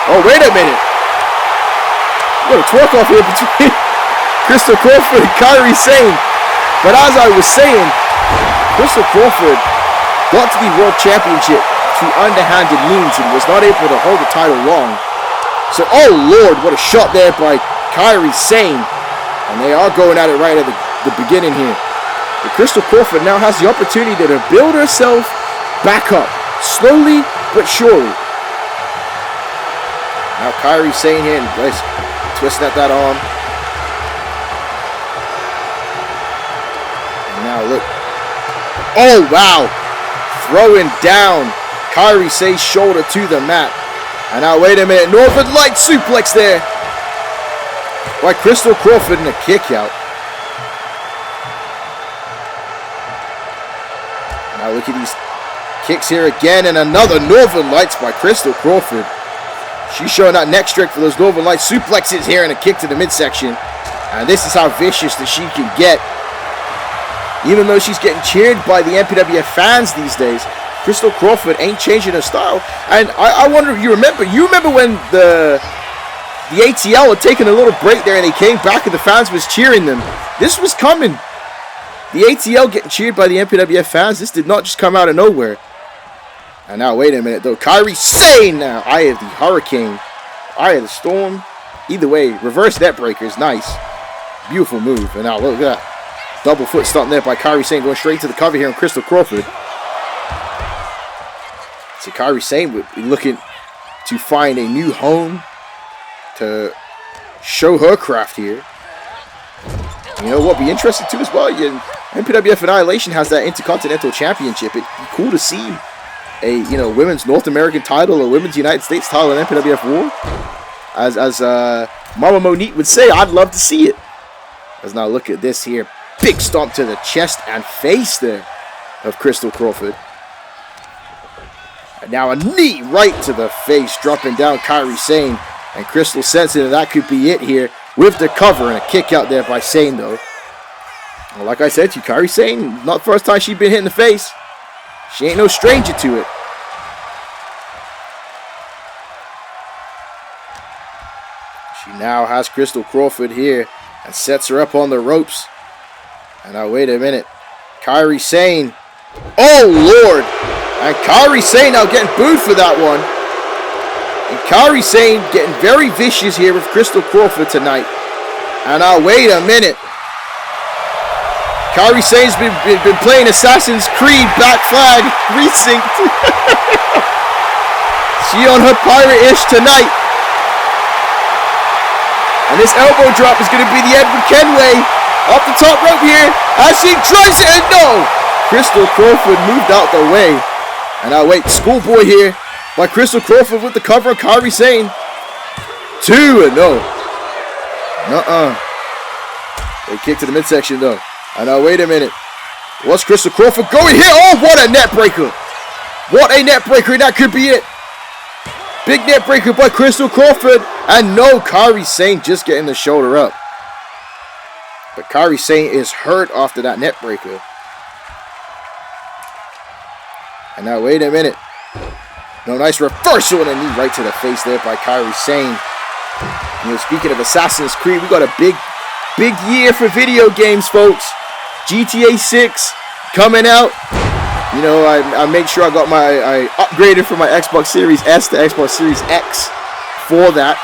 Oh, wait a minute. What a twerk off here between Crystal Crawford and Kairi Sane. But as I was saying, Crystal Crawford got to the World Championship through underhanded means and was not able to hold the title long. So, oh Lord, what a shot there by Kairi Sane. And they are going at it right at the beginning here. But Crystal Crawford now has the opportunity to build herself back up. Slowly but surely. Now Kairi Sane here, nice, twisting at that arm. And now look. Oh wow. Throwing down Kairi Sane's shoulder to the mat. And now wait a minute. Northern Light suplex there by Crystal Crawford in a kick out. Now look at these kicks here again, and another Northern Lights by Crystal Crawford. She's showing that neck strength for those Northern Lights suplexes here and a kick to the midsection. And this is how vicious that she can get. Even though she's getting cheered by the MPWF fans these days, Crystal Crawford ain't changing her style. And I wonder if you remember when the ATL had taken a little break there and they came back and the fans was cheering them. This was coming. The ATL getting cheered by the MPWF fans. This did not just come out of nowhere. And now, wait a minute though. Kairi Sane now. Eye of the Hurricane. Eye of the Storm. Either way, reverse net breaker is nice. Beautiful move. And now look at that. Double foot stomp there by Kairi Sane, going straight to the cover here on Crystal Crawford. So Kairi Sane would be looking to find a new home to show her craft here. You know what would be interesting too as well? MPWF Annihilation has that Intercontinental Championship. It'd be cool to see a women's North American title or women's United States title in MPWF War. As Mama Monique would say, I'd love to see it. Let's now look at this here. Big stomp to the chest and face there of Crystal Crawford. And now a knee right to the face, dropping down Kairi Sane. And Crystal sensing that could be it here with the cover and a kick out there by Sane though. Well, like I said to you, Kairi Sane, not the first time she's been hit in the face. She ain't no stranger to it. now has Crystal Crawford here and sets her up on the ropes. And now, wait a minute. Kairi Sane. Oh, Lord. And Kairi Sane now getting booed for that one. And Kairi Sane getting very vicious here with Crystal Crawford tonight. And now, wait a minute. Kairi Sane's been playing Assassin's Creed Black Flag Precinct. She on her pirate-ish tonight. And this elbow drop is going to be the Edward Kenway off the top rope here. As she tries it, and no! Crystal Crawford moved out the way. And now wait, schoolboy here by Crystal Crawford with the cover of Kairi Sane. 2 and no. They kick to the midsection though. And now wait a minute. What's Crystal Crawford going here? Oh, what a net breaker. What a net breaker. That could be it. Big net breaker by Crystal Crawford. And no, Kairi Sane just getting the shoulder up. But Kairi Sane is hurt after that net breaker. And now wait a minute. No, nice reversal and a knee right to the face there by Kairi Sane. You know, speaking of Assassin's Creed, we got a big year for video games, folks. GTA 6 coming out. You know, I made sure I upgraded from my Xbox Series S to Xbox Series X for that.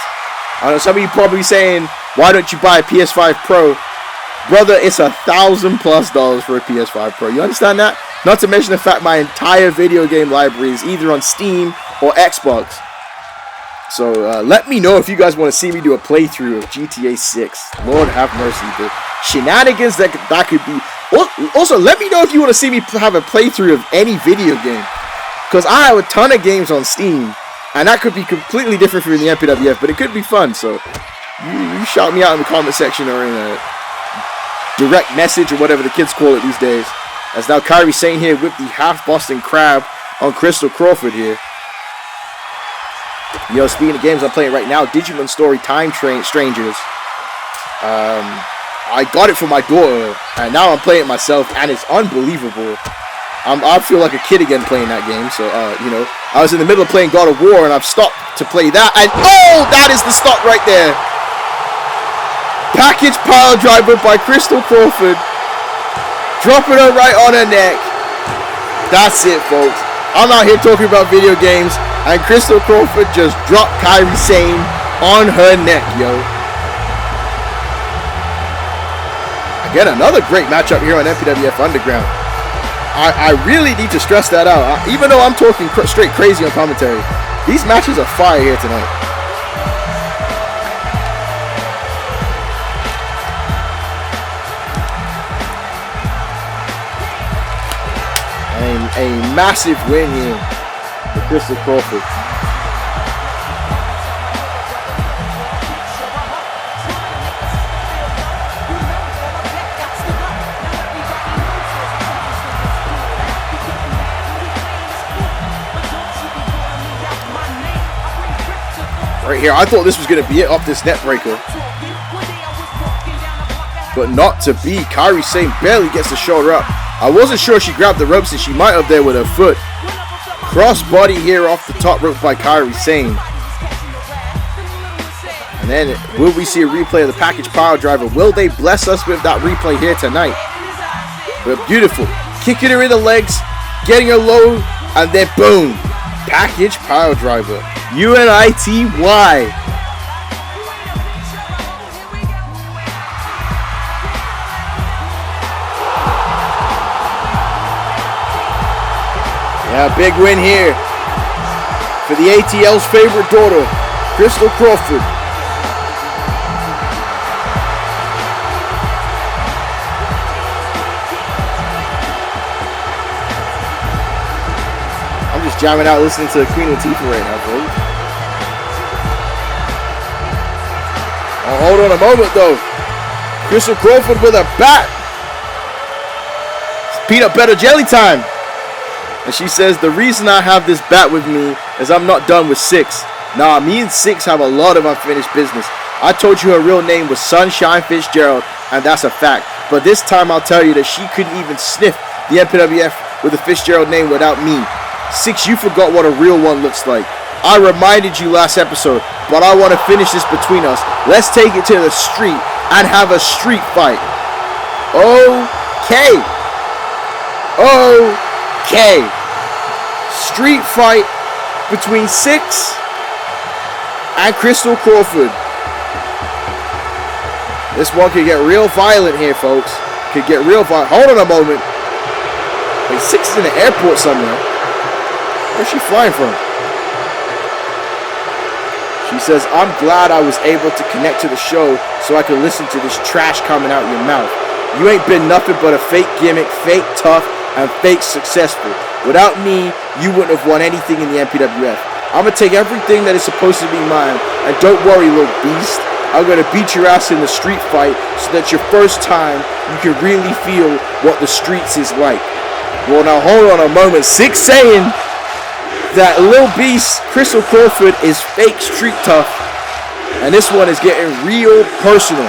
I know some of you probably saying, why don't you buy a PS5 Pro? Brother, it's $1,000+ for a PS5 Pro. You understand that? Not to mention the fact my entire video game library is either on Steam or Xbox. So let me know if you guys want to see me do a playthrough of GTA 6. Lord have mercy, the shenanigans that could be. Also, let me know if you want to see me have a playthrough of any video game. Because I have a ton of games on Steam. And that could be completely different from the MPWF, but it could be fun. So you shout me out in the comment section or in a direct message or whatever the kids call it these days. As now Kairi Sane here with the half Boston Crab on Crystal Crawford here. You know, speaking of games I'm playing right now, Digimon Story Time Strangers. I got it for my daughter, and now I'm playing it myself, and it's unbelievable. I feel like a kid again playing that game. So, you know, I was in the middle of playing God of War, and I've stopped to play that, and oh, that is the stop right there. Package pile driver by Crystal Crawford. Dropping her right on her neck. That's it, folks. I'm out here talking about video games, and Crystal Crawford just dropped Kairi Sane on her neck, yo. Again, another great matchup here on MPWF Underground. I really need to stress that out. Even though I'm talking straight crazy on commentary, these matches are fire here tonight. A massive win here for Crystal Crawford. Right here, I thought this was going to be it off this net breaker. But not to be. Kairi Sane barely gets the shoulder up. I wasn't sure she grabbed the ropes, and she might have there with her foot. Cross body here off the top rope by Kairi Sane. And then, will we see a replay of the package power driver? Will they bless us with that replay here tonight? But beautiful. Kicking her in the legs, getting her low, and then boom. Package power driver. UNITY. Yeah, big win here for the ATL's favorite daughter, Crystal Crawford. I'm just jamming out listening to Queen Latifah right now, folks. Oh, hold on a moment, though. Crystal Crawford with a bat. It's peanut butter jelly time. And she says, the reason I have this bat with me is I'm not done with 6. Nah, me and 6 have a lot of unfinished business. I told you her real name was Sunshine Fitzgerald, and that's a fact. But this time I'll tell you that she couldn't even sniff the MPWF with a Fitzgerald name without me. 6, you forgot what a real one looks like. I reminded you last episode, but I want to finish this between us. Let's take it to the street and have a street fight. Okay. Street fight between Six and Crystal Crawford. This one could get real violent here, folks. Could get real violent. Hold on a moment. Wait, Six is in the airport somewhere. Where's she flying from? She says, I'm glad I was able to connect to the show so I could listen to this trash coming out your mouth. You ain't been nothing but a fake gimmick, fake tough, and fake successful. Without me, you wouldn't have won anything in the MPWF. I'm going to take everything that is supposed to be mine, and don't worry, little beast. I'm going to beat your ass in the street fight so that your first time, you can really feel what the streets is like. Well, now hold on a moment. Six saying that Lil Beast, Crystal Crawford, is fake street tough. And this one is getting real personal.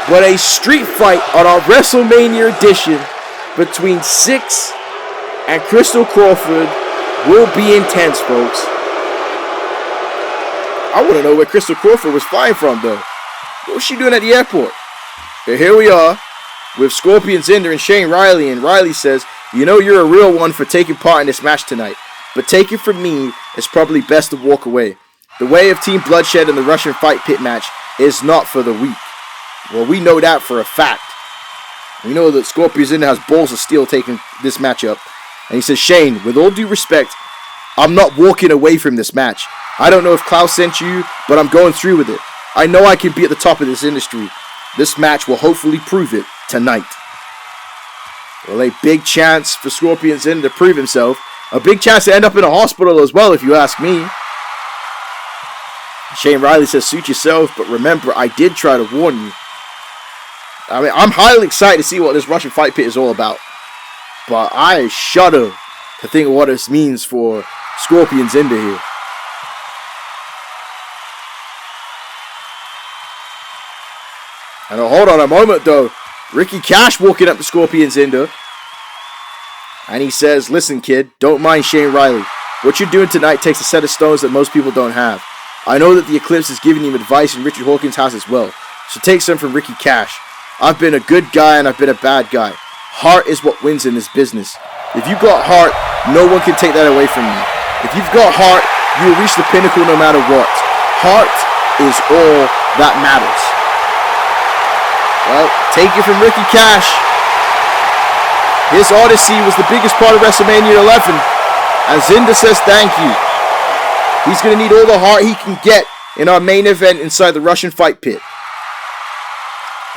But a street fight on our WrestleMania edition between Six and Crystal Crawford will be intense, folks. I want to know where Crystal Crawford was flying from, though. What was she doing at the airport? But here we are with Scorpion Zynda and Shane Riley. And Riley says, you know you're a real one for taking part in this match tonight. But take it from me, it's probably best to walk away. The way of Team Bloodshed in the Russian Fight Pit match is not for the weak. Well, we know that for a fact. We know that Scorpion Zynda has balls of steel taking this matchup. And he says, Shane, with all due respect, I'm not walking away from this match. I don't know if Klaus sent you, but I'm going through with it. I know I can be at the top of this industry. This match will hopefully prove it tonight. Well, a big chance for Scorpion Zynda to prove himself. A big chance to end up in a hospital as well, if you ask me. Shane Riley says, suit yourself, but remember, I did try to warn you. I mean, I'm highly excited to see what this Russian Fight Pit is all about. But I shudder to think of what this means for Scorpion Zynda here. And hold on a moment, though. Ricky Cash walking up to Scorpion Zynda. And he says, listen, kid, don't mind Shane Riley. What you're doing tonight takes a set of stones that most people don't have. I know that the Eclipse is giving him advice in Richard Hawkins' house as well. So take some from Ricky Cash. I've been a good guy and I've been a bad guy. Heart is what wins in this business. If you've got heart, no one can take that away from you. If you've got heart, you will reach the pinnacle no matter what. Heart is all that matters. Well, take it from Ricky Cash. His Odyssey was the biggest part of WrestleMania 11. And Zynda says thank you. He's going to need all the heart he can get in our main event inside the Russian Fight Pit.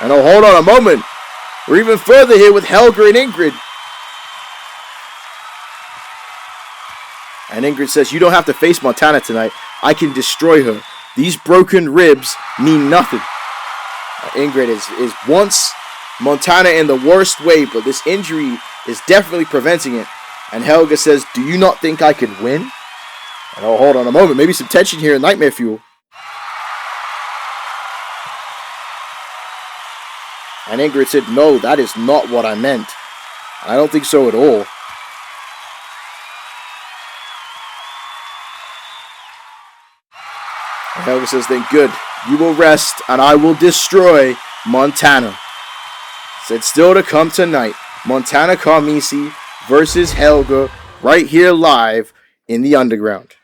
And hold on a moment. We're even further here with Helga and Ingrid. And Ingrid says, you don't have to face Montana tonight. I can destroy her. These broken ribs mean nothing. Ingrid is once Montana in the worst way, but this injury is definitely preventing it. And Helga says, do you not think I can win? And hold on a moment. Maybe some tension here in Nightmare Fuel. And Ingrid said, no, that is not what I meant. I don't think so at all. And Helga says, then good. You will rest and I will destroy Montana. Said still to come tonight. Montana Carmesi versus Helga right here live in the Underground.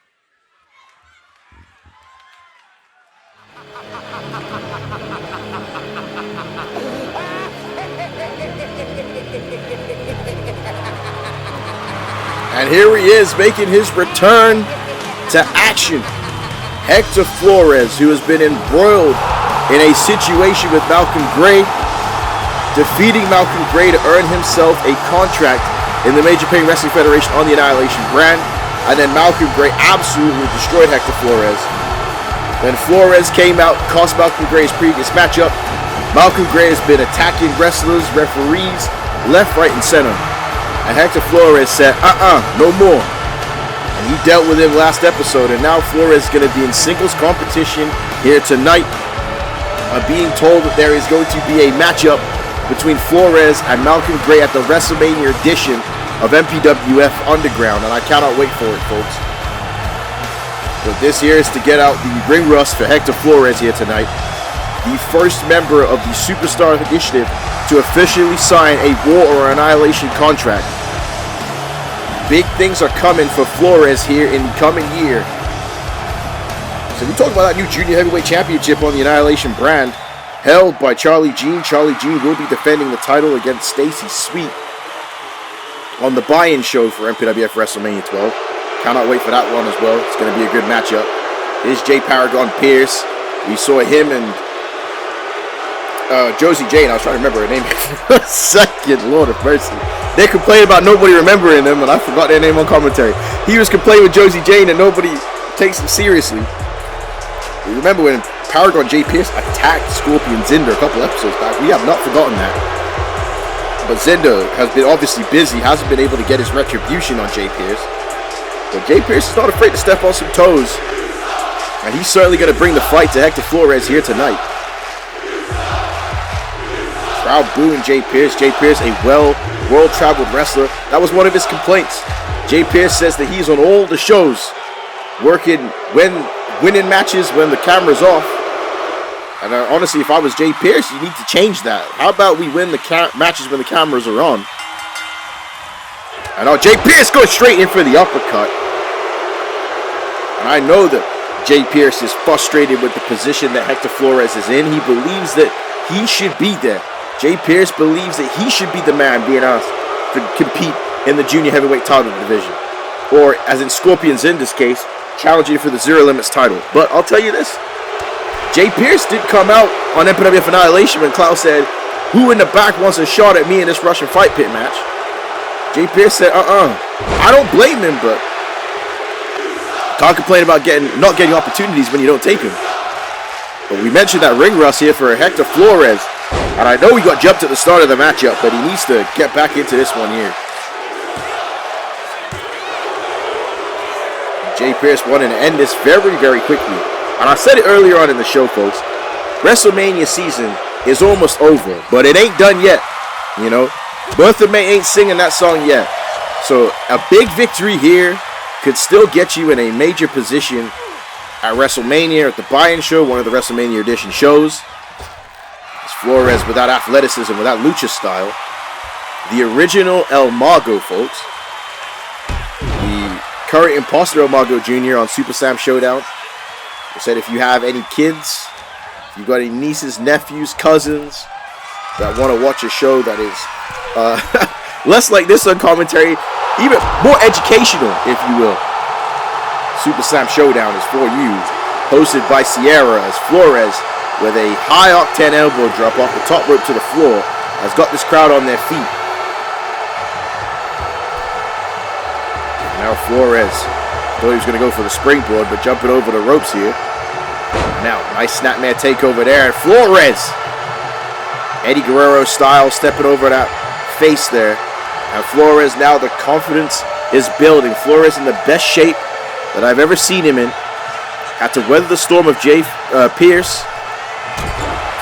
And here he is making his return to action. Hector Flores, who has been embroiled in a situation with Malcolm Gray, defeating Malcolm Gray to earn himself a contract in the Major Pain Wrestling Federation on the Annihilation brand. And then Malcolm Gray absolutely destroyed Hector Flores. Then Flores came out, cost Malcolm Gray his previous matchup. Malcolm Gray has been attacking wrestlers, referees, left, right, and center. And Hector Flores said, no more. And he dealt with him last episode. And now Flores is going to be in singles competition here tonight. I'm being told that there is going to be a matchup between Flores and Malcolm Gray at the WrestleMania edition of MPWF Underground. And I cannot wait for it, folks. But this here is to get out the ring rust for Hector Flores here tonight. The first member of the Superstar Initiative to officially sign a War or Annihilation contract. Big things are coming for Flores here in the coming year. So we talked about that new Junior Heavyweight Championship on the Annihilation brand, held by Charlie Jean. Charlie Jean will be defending the title against Stacy Sweet on the buy-in show for MPWF WrestleMania 12. Cannot wait for that one as well. It's going to be a good matchup. Here's Jay Paragon Pierce. We saw him and Josie Jane. I was trying to remember her name for a second. Lord of mercy. They complained about nobody remembering them, and I forgot their name on commentary. He was complaining with Josie Jane and nobody takes him seriously. You remember when Paragon Jay Pierce attacked Scorpion Zynda a couple episodes back? We have not forgotten that. But Zynda has been obviously busy, hasn't been able to get his retribution on Jay Pierce. But Jay Pierce is not afraid to step on some toes. And he's certainly going to bring the fight to Hector Flores here tonight. Crowd booing Jay Pierce. Jay Pierce, a world-traveled wrestler. That was one of his complaints. Jay Pierce says that he's on all the shows, working winning matches when the camera's off. And honestly, if I was Jay Pierce, you need to change that. How about we win the matches when the cameras are on? And now Jay Pierce goes straight in for the uppercut. And I know that Jay Pierce is frustrated with the position that Hector Flores is in. He believes that he should be there. Jay Pierce believes that he should be the man being asked to compete in the junior heavyweight title division. Or, as in Scorpion Zynda's case, challenging for the Zero Limits title. But I'll tell you this. Jay Pierce did come out on MPWF Annihilation when Klaus said, "Who in the back wants a shot at me in this Russian fight pit match?" Jay Pierce said, I don't blame him, but can't complain about not getting opportunities when you don't take them. But we mentioned that ring rust here for Hector Flores. And I know he got jumped at the start of the matchup, but he needs to get back into this one here. Jay Pierce wanting to end this very, very quickly. And I said it earlier on in the show, folks. WrestleMania season is almost over, but it ain't done yet. You know, Bertha May ain't singing that song yet. So a big victory here could still get you in a major position at WrestleMania, at the buy-in show, one of the WrestleMania edition shows. It's Flores without athleticism, without lucha style. The original El Mago, folks. The current imposter El Mago Jr. on Super Sam Showdown. He said if you have any kids, if you've got any nieces, nephews, cousins that want to watch a show that is less like this on commentary, even more educational, if you will. Super Sam Showdown is for you. Hosted by Sierra as Flores, with a high-octane elbow drop off the top rope to the floor, has got this crowd on their feet. Now Flores thought he was going to go for the springboard, but jumping over the ropes here. Now, nice snapmare takeover there, and Flores, Eddie Guerrero style, stepping over that face there. And Flores, now the confidence is building. Flores in the best shape that I've ever seen him in. Had to weather the storm of Jay Pierce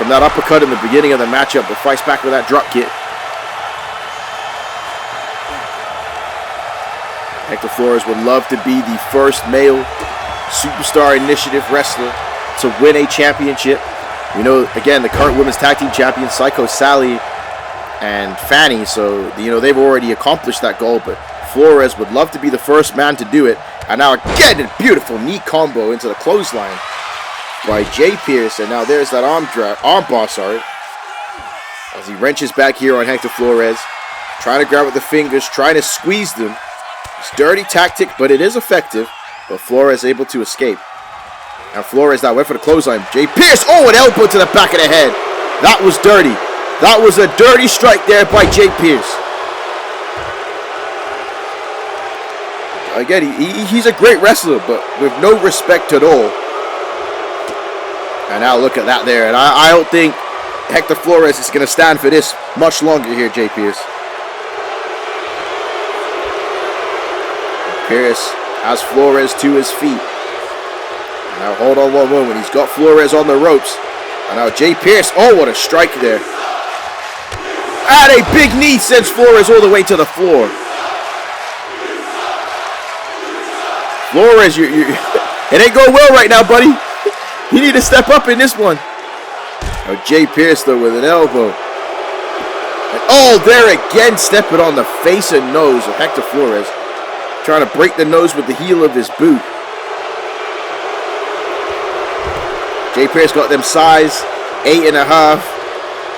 from that uppercut in the beginning of the matchup, but fights back with that drop kick. Hector Flores would love to be the first male Superstar Initiative wrestler to win a championship. You know, again, the current women's tag team champions, Psycho Sally and Fanny, so, you know, they've already accomplished that goal, but Flores would love to be the first man to do it. And now again, a beautiful knee combo into the clothesline by Jay Pierce. And now there's that arm bar, as he wrenches back here on Hector Flores, trying to grab with the fingers, trying to squeeze them. It's a dirty tactic, but it is effective. But Flores able to escape. And Flores now went for the clothesline. Jay Pierce, an elbow to the back of the head. That was dirty. That was a dirty strike there by Jay Pierce. Again, he's a great wrestler, but with no respect at all. And now look at that there. And I don't think Hector Flores is going to stand for this much longer here, Jay Pierce. Pierce has Flores to his feet. Now hold on one moment. He's got Flores on the ropes. And now Jay Pierce. Oh, what a strike there. And a big knee sends Flores all the way to the floor. Flores, It ain't going well right now, buddy. You need to step up in this one. Oh, Jay Pierce, though, with an elbow. And oh, there again, stepping on the face and nose of Hector Flores. Trying to break the nose with the heel of his boot. Jay Pierce got them size 8.5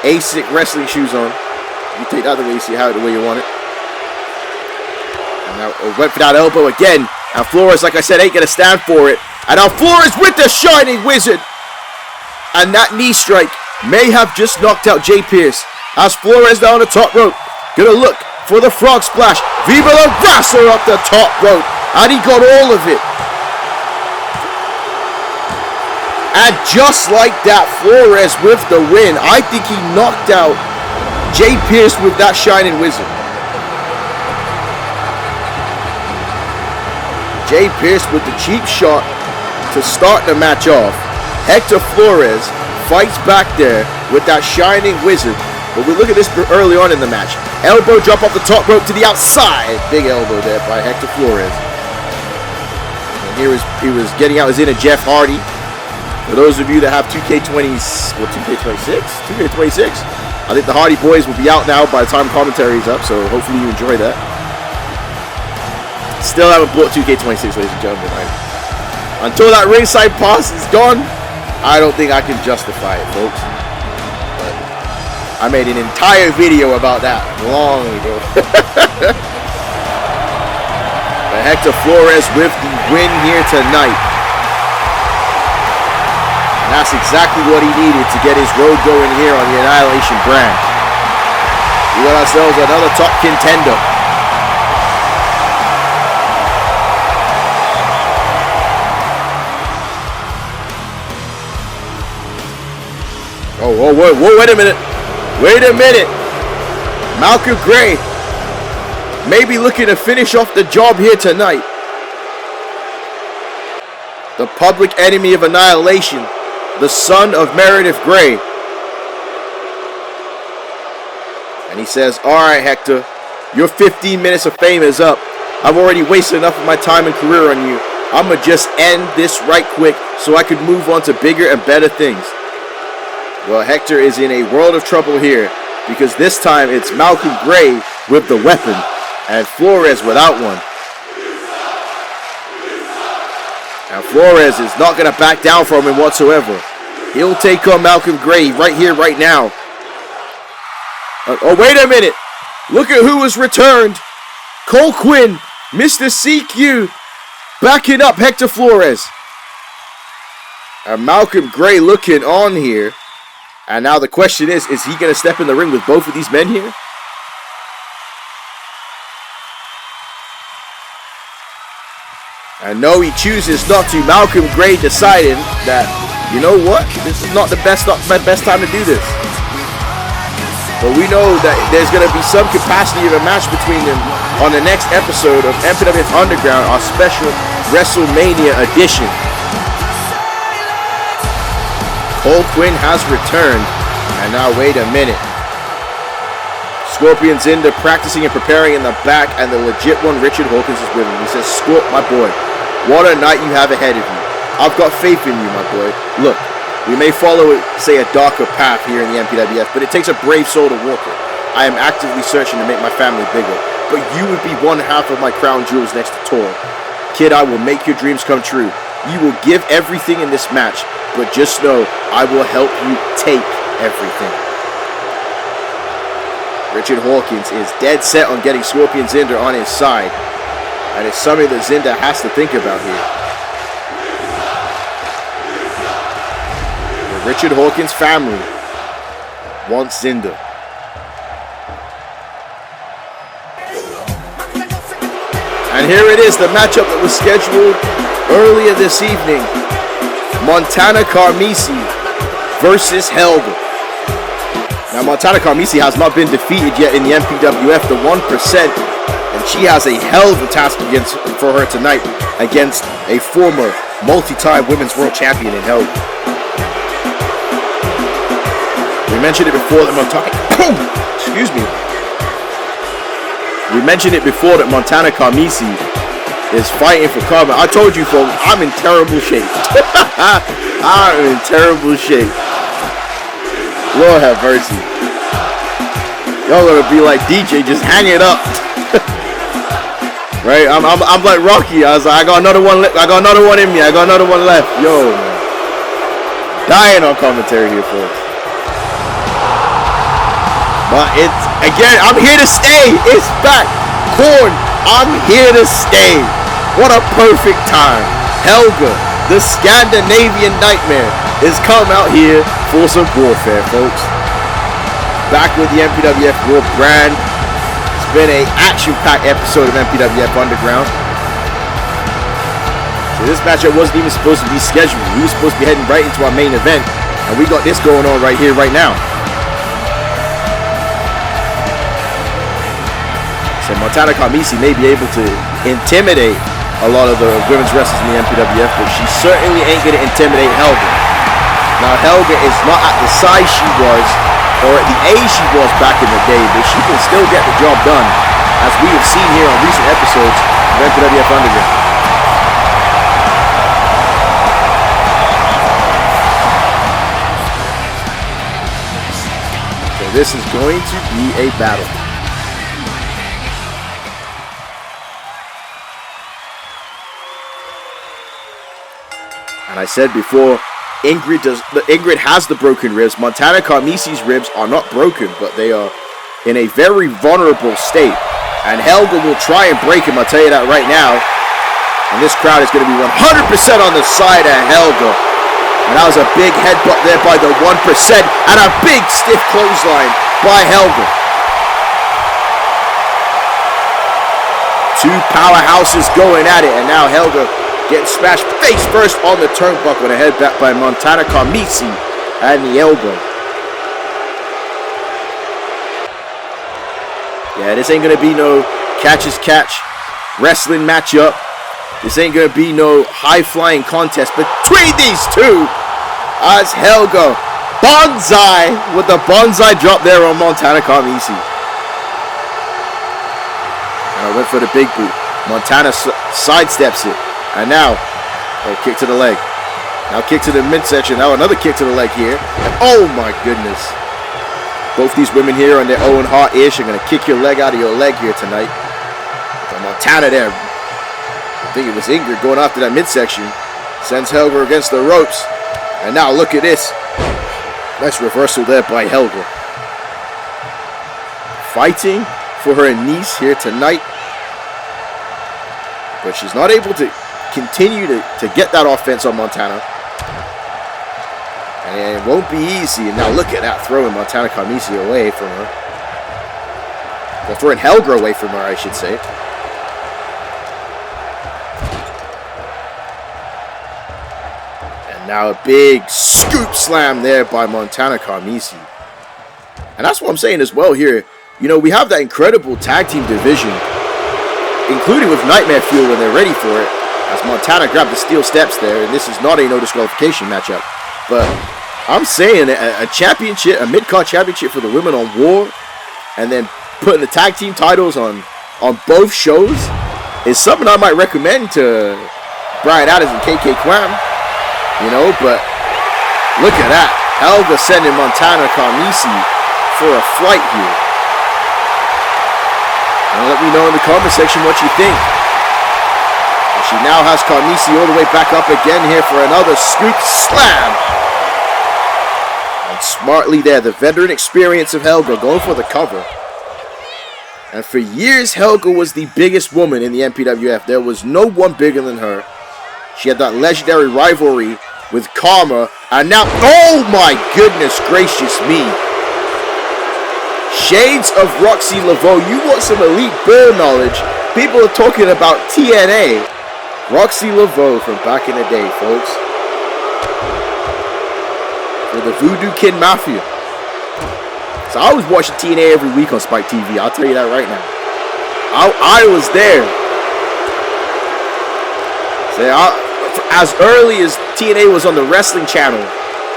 ASIC wrestling shoes on. You take that the way you see how the way you want it. And now went for that elbow again. And Flores, like I said, ain't gonna stand for it. And now Flores with the Shining Wizard. And that knee strike may have just knocked out Jay Pierce. As Flores down the top rope. Gonna look for the frog splash. Viva la Raza up the top rope. And he got all of it. And just like that, Flores with the win. I think he knocked out Jay Pierce with that Shining Wizard. Jay Pierce with the cheap shot to start the match off. Hector Flores fights back there with that Shining Wizard. But we look at this early on in the match. Elbow drop off the top rope to the outside. Big elbow there by Hector Flores. And here he was getting out his inner Jeff Hardy. For those of you that have 2K26, I think the Hardy Boys will be out now by the time commentary is up, so hopefully you enjoy that. Still haven't bought 2K26, ladies and gentlemen. Until that ringside pass is gone, I don't think I can justify it, folks. But I made an entire video about that long ago. But Hector Flores with the win here tonight. That's exactly what he needed to get his road going here on the Annihilation brand. We got ourselves another top contender. Oh, whoa, wait a minute. Wait a minute. Malcolm Gray may be looking to finish off the job here tonight. The public enemy of Annihilation. The son of Meredith Grey. And he says, alright Hector, your 15 minutes of fame is up. I've already wasted enough of my time and career on you. I'm going to just end this right quick so I can move on to bigger and better things. Well, Hector is in a world of trouble here because this time it's Malcolm Gray with the weapon and Flores without one. And Flores is not going to back down from him whatsoever. He'll take on Malcolm Gray right here, right now. Oh, wait a minute. Look at who was returned. Cole Quinn, Mr. CQ, backing up Hector Flores. And Malcolm Gray looking on here. And now the question is he going to step in the ring with both of these men here? And no, he chooses not to. Malcolm Gray decided that, you know what? This is not my best time to do this. But we know that there's going to be some capacity of a match between them on the next episode of MPWF Underground, our special WrestleMania edition. Cole Quinn has returned. And now, wait a minute. Scorpion Zynda practicing and preparing in the back, and the legit one, Richard Hawkins, is with him. He says, Scorp, my boy, what a night you have ahead of you. I've got faith in you, my boy. Look, we may follow, say, a darker path here in the MPWF, but it takes a brave soul to walk it. I am actively searching to make my family bigger, but you would be one half of my crown jewels next to Tor. Kid, I will make your dreams come true. You will give everything in this match, but just know I will help you take everything. Richard Hawkins is dead set on getting Scorpion Zynda on his side, and it's something that Zynda has to think about here. The Richard Hawkins family wants Zynda. And here it is, the matchup that was scheduled earlier this evening. Montana Carmesi versus Helga. Now, Montana Carmesi has not been defeated yet in the MPWF, the 1%, and she has a hell of a task for her tonight against a former multi-time Women's World Champion in Helga. We mentioned it before that We mentioned it before that Montana Carmesi is fighting for karma. I told you, folks, I'm in terrible shape. I'm in terrible shape. Lord have mercy. Y'all gonna be like DJ, just hang it up. Right? I'm like Rocky. I was like, I got another one in me. I got another one left. Yo, man. Dying on commentary here, folks. But it's, again, I'm here to stay. It's back. Corn, I'm here to stay. What a perfect time. Helga, the Scandinavian nightmare, has come out here for some warfare, folks. Back with the MPWF World brand. It's been an action-packed episode of MPWF Underground. So this matchup wasn't even supposed to be scheduled. We were supposed to be heading right into our main event, and we got this going on right here, right now. So Montana Carmesi may be able to intimidate a lot of the women's wrestlers in the MPWF, but she certainly ain't going to intimidate Helga. Now, Helga is not at the size she was, or at the age she was back in the day, but she can still get the job done, as we have seen here on recent episodes of MPWF Underground. So this is going to be a battle. And I said before, Ingrid has the broken ribs. Montana Carmesi's ribs are not broken, but they are in a very vulnerable state. And Helga will try and break him, I'll tell you that right now. And this crowd is going to be 100% on the side of Helga. And that was a big headbutt there by the 1%, and a big stiff clothesline by Helga. Two powerhouses going at it, and now Helga getting smashed face first on the turnbuckle and a headbutt by Montana Carmesi and the elbow. Yeah, this ain't going to be no catch as catch wrestling matchup. This ain't going to be no high-flying contest between these two. As Helga bonsai with the bonsai drop there on Montana Carmesi. And I went for the big boot. Montana sidesteps it. And now, kick to the leg. Now kick to the midsection. Now another kick to the leg here. And oh my goodness. Both these women here on their own hot-ish are going to kick your leg out of your leg here tonight. So Montana there. I think it was Ingrid going after that midsection. Sends Helga against the ropes. And now look at this. Nice reversal there by Helga. Fighting for her niece here tonight. But she's not able to continue to get that offense on Montana. And it won't be easy. And now look at that, throwing Montana Carmesi away from her. Well, throwing Helga away from her, I should say. And now a big scoop slam there by Montana Carmesi. And that's what I'm saying as well here. You know, we have that incredible tag team division, including with Nightmare Fuel when they're ready for it. As Montana grabbed the steel steps there, and this is not a no disqualification matchup. But I'm saying a championship, a mid-card championship for the women on War, and then putting the tag team titles on both shows is something I might recommend to Brian Addis and KK Quam. You know, but look at that. Helga sending Montana Carmesi for a flight here. And let me know in the comment section what you think. She now has Carmesi all the way back up again here for another scoop slam. And smartly there, the veteran experience of Helga going for the cover. And for years, Helga was the biggest woman in the MPWF. There was no one bigger than her. She had that legendary rivalry with Karma. And now, oh my goodness gracious me. Shades of Roxy Laveau. You want some elite ball knowledge? People are talking about TNA. Roxy Laveau from back in the day, folks. For the Voodoo Kid Mafia. So I was watching TNA every week on Spike TV. I'll tell you that right now. I was there. So as early as TNA was on the wrestling channel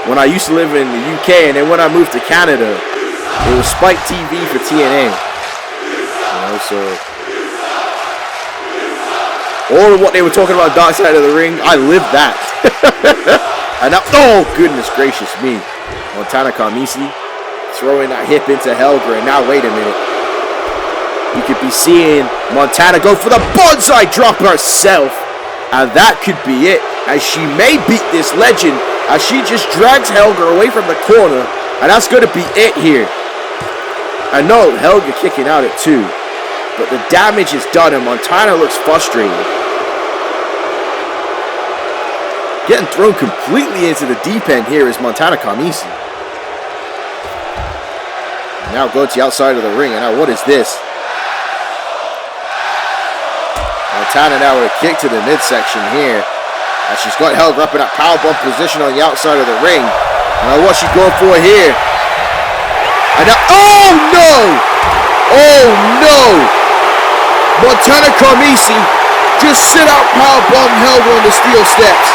when I used to live in the UK, and then when I moved to Canada, it was Spike TV for TNA. You know, so All of what they were talking about dark side of the ring, I lived that. And now, oh goodness gracious me. Montana Carmesi throwing that hip into Helga, and now wait a minute. You could be seeing Montana go for the bonsai drop herself. And that could be it, as she may beat this legend, as she just drags Helga away from the corner. And that's going to be it here. I know Helga kicking out at 2. But the damage is done and Montana looks frustrated. Getting thrown completely into the deep end here is Montana Carmesi. Now go to the outside of the ring, and now what is this? Montana now with a kick to the midsection here. And she's got Helga up in that powerbomb position on the outside of the ring. And now what's she going for here? And now, oh no! Oh no! Montana Carmesi just sit out powerbomb Helga on the steel steps.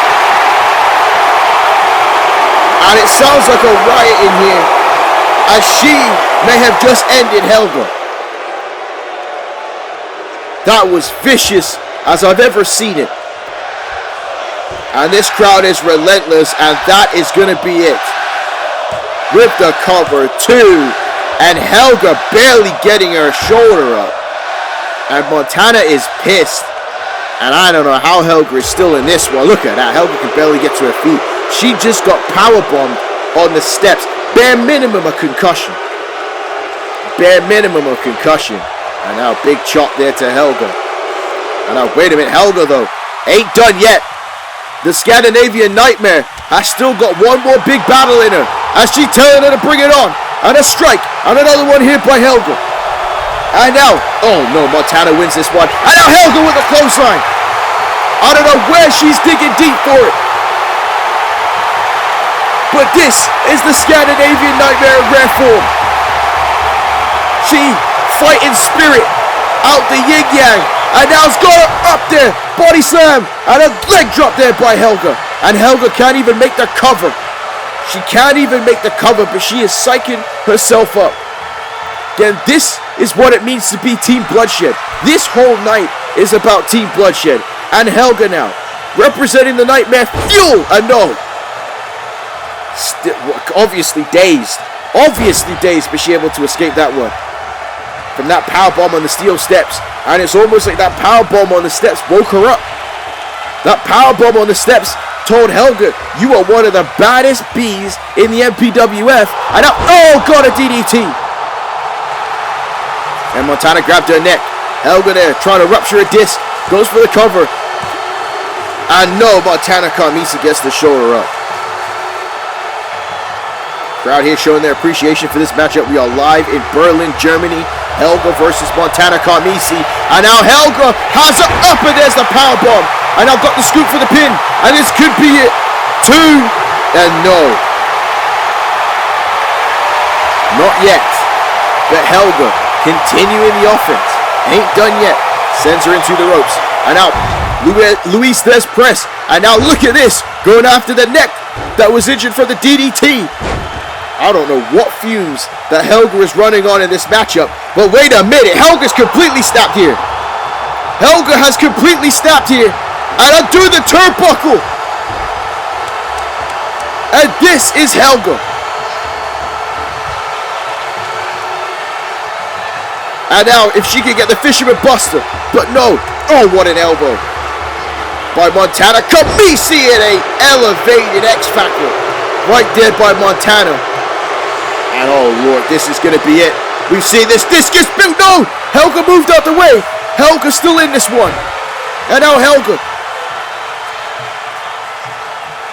And it sounds like a riot in here, as she may have just ended Helga. That was vicious as I've ever seen it. And this crowd is relentless, and that is going to be it. With the cover, 2. And Helga barely getting her shoulder up. And Montana is pissed. And I don't know how Helga is still in this one. Look at that. Helga can barely get to her feet. She just got powerbombed on the steps. Bare minimum a concussion. Bare minimum of concussion. And now big chop there to Helga. And now wait a minute. Helga though ain't done yet. The Scandinavian Nightmare has still got one more big battle in her, as she telling her to bring it on. And a strike. And another one here by Helga. And now, oh no, Montana wins this one. And now Helga with a clothesline. I don't know where she's digging deep for it. But this is the Scandinavian Nightmare in rare form. She fighting spirit out the yin-yang. And now it's got her up there. Body slam. And a leg drop there by Helga. And Helga can't even make the cover. She can't even make the cover, but she is psyching herself up. Again, this is what it means to be Team Bloodshed. This whole night is about Team Bloodshed. And Helga now, representing the Nightmare Fuel. And no. Obviously dazed, but she able to escape that one from that powerbomb on the steel steps. And it's almost like that powerbomb on the steps woke her up. That powerbomb on the steps told Helga, you are one of the baddest bees in the MPWF. And now, oh god, a DDT. And Montana grabbed her neck. Helga there trying to rupture a disc, goes for the cover. And no, Montana Carmesi gets the shoulder up. Crowd here showing their appreciation for this matchup. We are live in Berlin, Germany. Helga versus Montana Carmesi. And now Helga has her up, and there's the powerbomb. And now got the scoop for the pin. And this could be it. 2. And no. Not yet. But Helga continuing the offense. Ain't done yet. Sends her into the ropes. And now Luis Des press. And now look at this. Going after the neck that was injured from the DDT. I don't know what fumes that Helga is running on in this matchup. But wait a minute. Helga's completely snapped here. Helga has completely snapped here. And undo the turnbuckle. And this is Helga. And now if she can get the Fisherman Buster. But no. Oh, what an elbow. By Montana Carmesi in a elevated X Factor. Right there by Montana. And oh lord, this is going to be it. We've seen this discus built. No! Helga moved out the way. Helga's still in this one. And now Helga.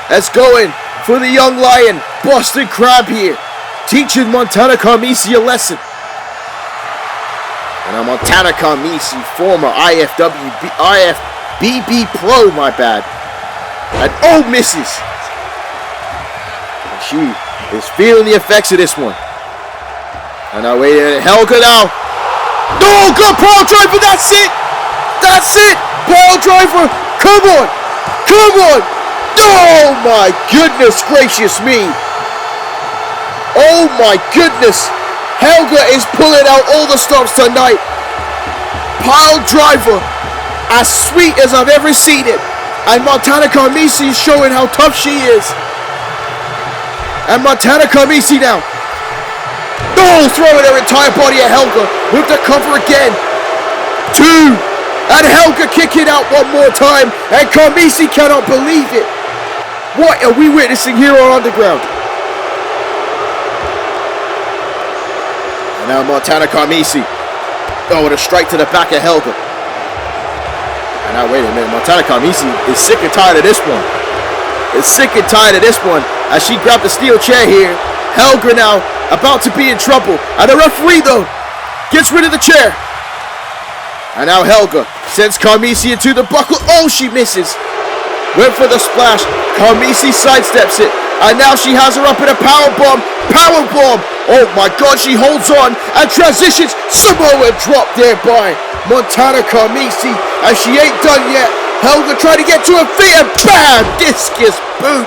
That's going for the young lion, Boston Crab here. Teaching Montana Carmesi a lesson. And now Montana Carmesi, former IFBB Pro, my bad. And oh, misses. And she is feeling the effects of this one. And now wait a minute, Helga now. No, good pile driver, that's it. That's it. Pile driver, come on. Come on. Oh my goodness gracious me. Oh my goodness. Helga is pulling out all the stops tonight. Pile driver. as sweet as I've ever seen it. And Montana Carmesi is showing how tough she is. And Montana Carmesi now. Oh, throwing her entire body at Helga with the cover again. 2. And Helga kicking out one more time. And Carmesi cannot believe it. What are we witnessing here on Underground? And now Montana Carmesi. Oh, with a strike to the back of Helga. And now, wait a minute. Montana Carmesi is sick and tired of this one. As she grabbed the steel chair here. Helga now about to be in trouble. And the referee, though, gets rid of the chair. And now Helga sends Carmesi into the buckle. Oh, she misses. Went for the splash. Carmesi sidesteps it. And now she has her up in a powerbomb. Oh my God, she holds on and transitions. Samoa drop there by Montana Carmesi. And she ain't done yet. Helga trying to get to her feet and bam! Discus boot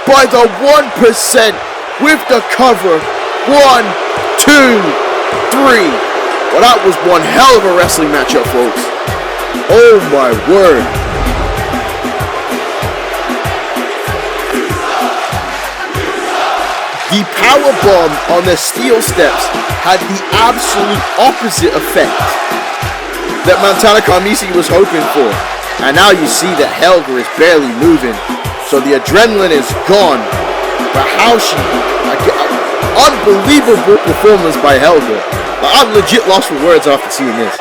by the 1% with the cover. 1, 2, 3. Well, that was one hell of a wrestling matchup, folks. Oh my word. The powerbomb on the steel steps had the absolute opposite effect that Montana Carmesi was hoping for. And now you see that Helga is barely moving. So the adrenaline is gone. But how she... unbelievable performance by Helga. I'm legit lost for words after seeing this.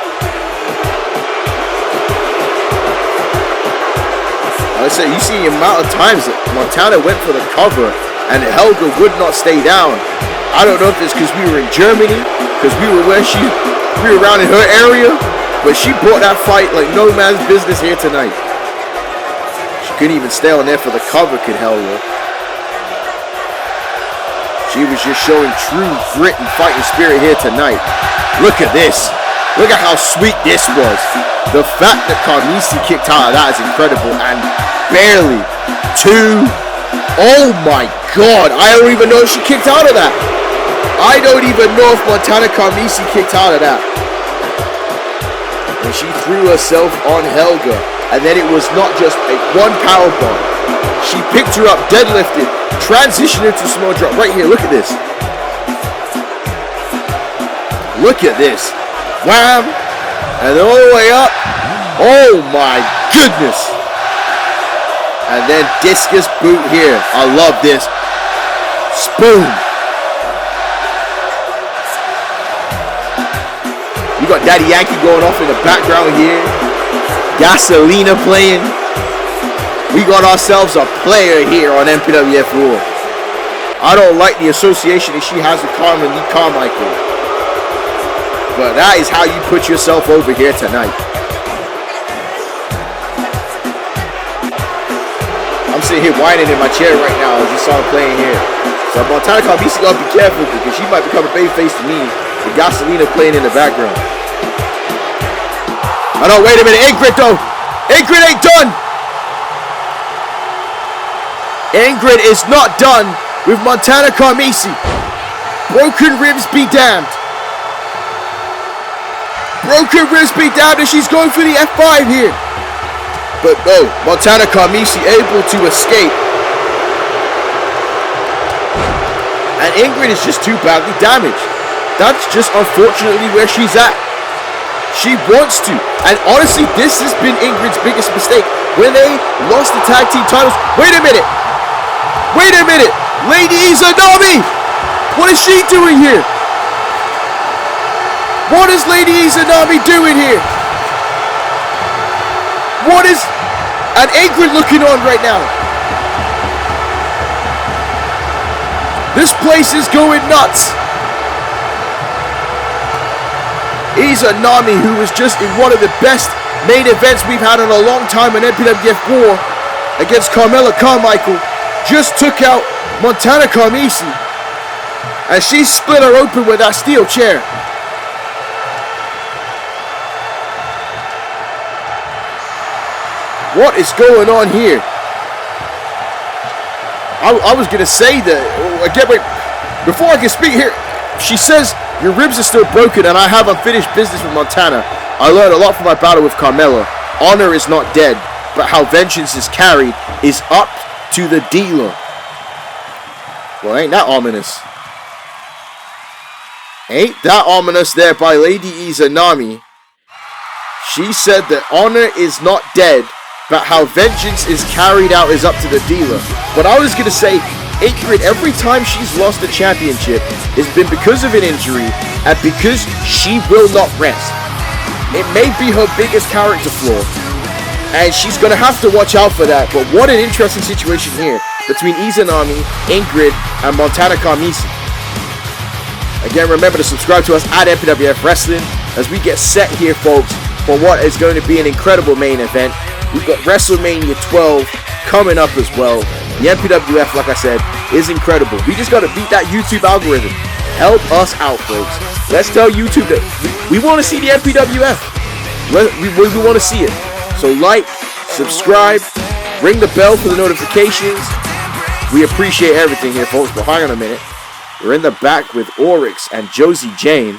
I say, you see the amount of times that Montana went for the cover and Helga would not stay down. I don't know if it's because we were in Germany, because we were around in her area, but she brought that fight like no man's business here tonight. She couldn't even stay on there for the cover, could Helga. She was just showing true grit and fighting spirit here tonight. Look at this. Look at how sweet this was. The fact that Carmesi kicked out of that is incredible. And barely 2. Oh my God. I don't even know if she kicked out of that. I don't even know if Montana Carmesi kicked out of that. And she threw herself on Helga. And then it was not just a one powerbomb. She picked her up, deadlifted, transitioned into small drop. Right here, look at this. Look at this. Wham! And all the way up. Oh my goodness. And then discus boot here. I love this. Spoon. You got Daddy Yankee going off in the background here. Gasolina playing. We got ourselves a player here on MPWF Raw. I don't like the association that she has with Carmichael. But that is how you put yourself over here tonight. I'm sitting here whining in my chair right now as this song playing here. So Montana Carmesi gotta be careful because she might become a babyface to me. The Gasolina playing in the background. Oh no, wait a minute, Ingrid though. Ingrid ain't done. Ingrid is not done with Montana Carmesi. Broken ribs be damned. Broken ribs be damned, and she's going for the F5 here. But no, Montana Carmesi able to escape. And Ingrid is just too badly damaged. That's just unfortunately where she's at. She wants to. And honestly, this has been Ingrid's biggest mistake. When they lost the tag team titles. Wait a minute. Lady Izanami. What is she doing here? What is Lady Izanami doing here? What is... And Ingrid looking on right now. This place is going nuts. Izanami, who was just in one of the best main events we've had in a long time in MPWF War against Carmella Carmichael, just took out Montana Carmesi. And she split her open with that steel chair. What is going on here? I was going to say that, again, wait, before I can speak here, she says, your ribs are still broken and I have unfinished business with Montana. I learned a lot from my battle with Carmella. honor is not dead, but how vengeance is carried is up to the dealer. Well, ain't that ominous? Ain't that ominous there by Lady Izanami? She said that honor is not dead, but how vengeance is carried out is up to the dealer. But I was going to say, Ingrid, every time she's lost a championship, it's been because of an injury and because she will not rest. It may be her biggest character flaw, and she's going to have to watch out for that. But what an interesting situation here between Izanami, Ingrid, and Montana Carmesi. Again, remember to subscribe to us at MPWF Wrestling as we get set here, folks, for what is going to be an incredible main event. We've got WrestleMania 12 coming up as well. The MPWF, like I said, is incredible. We just got to beat that YouTube algorithm. Help us out, folks. Let's tell YouTube that we want to see the MPWF. We want to see it. So like, subscribe, ring the bell for the notifications. We appreciate everything here, folks. But hang on a minute. We're in the back with Oryx and Josie Jane.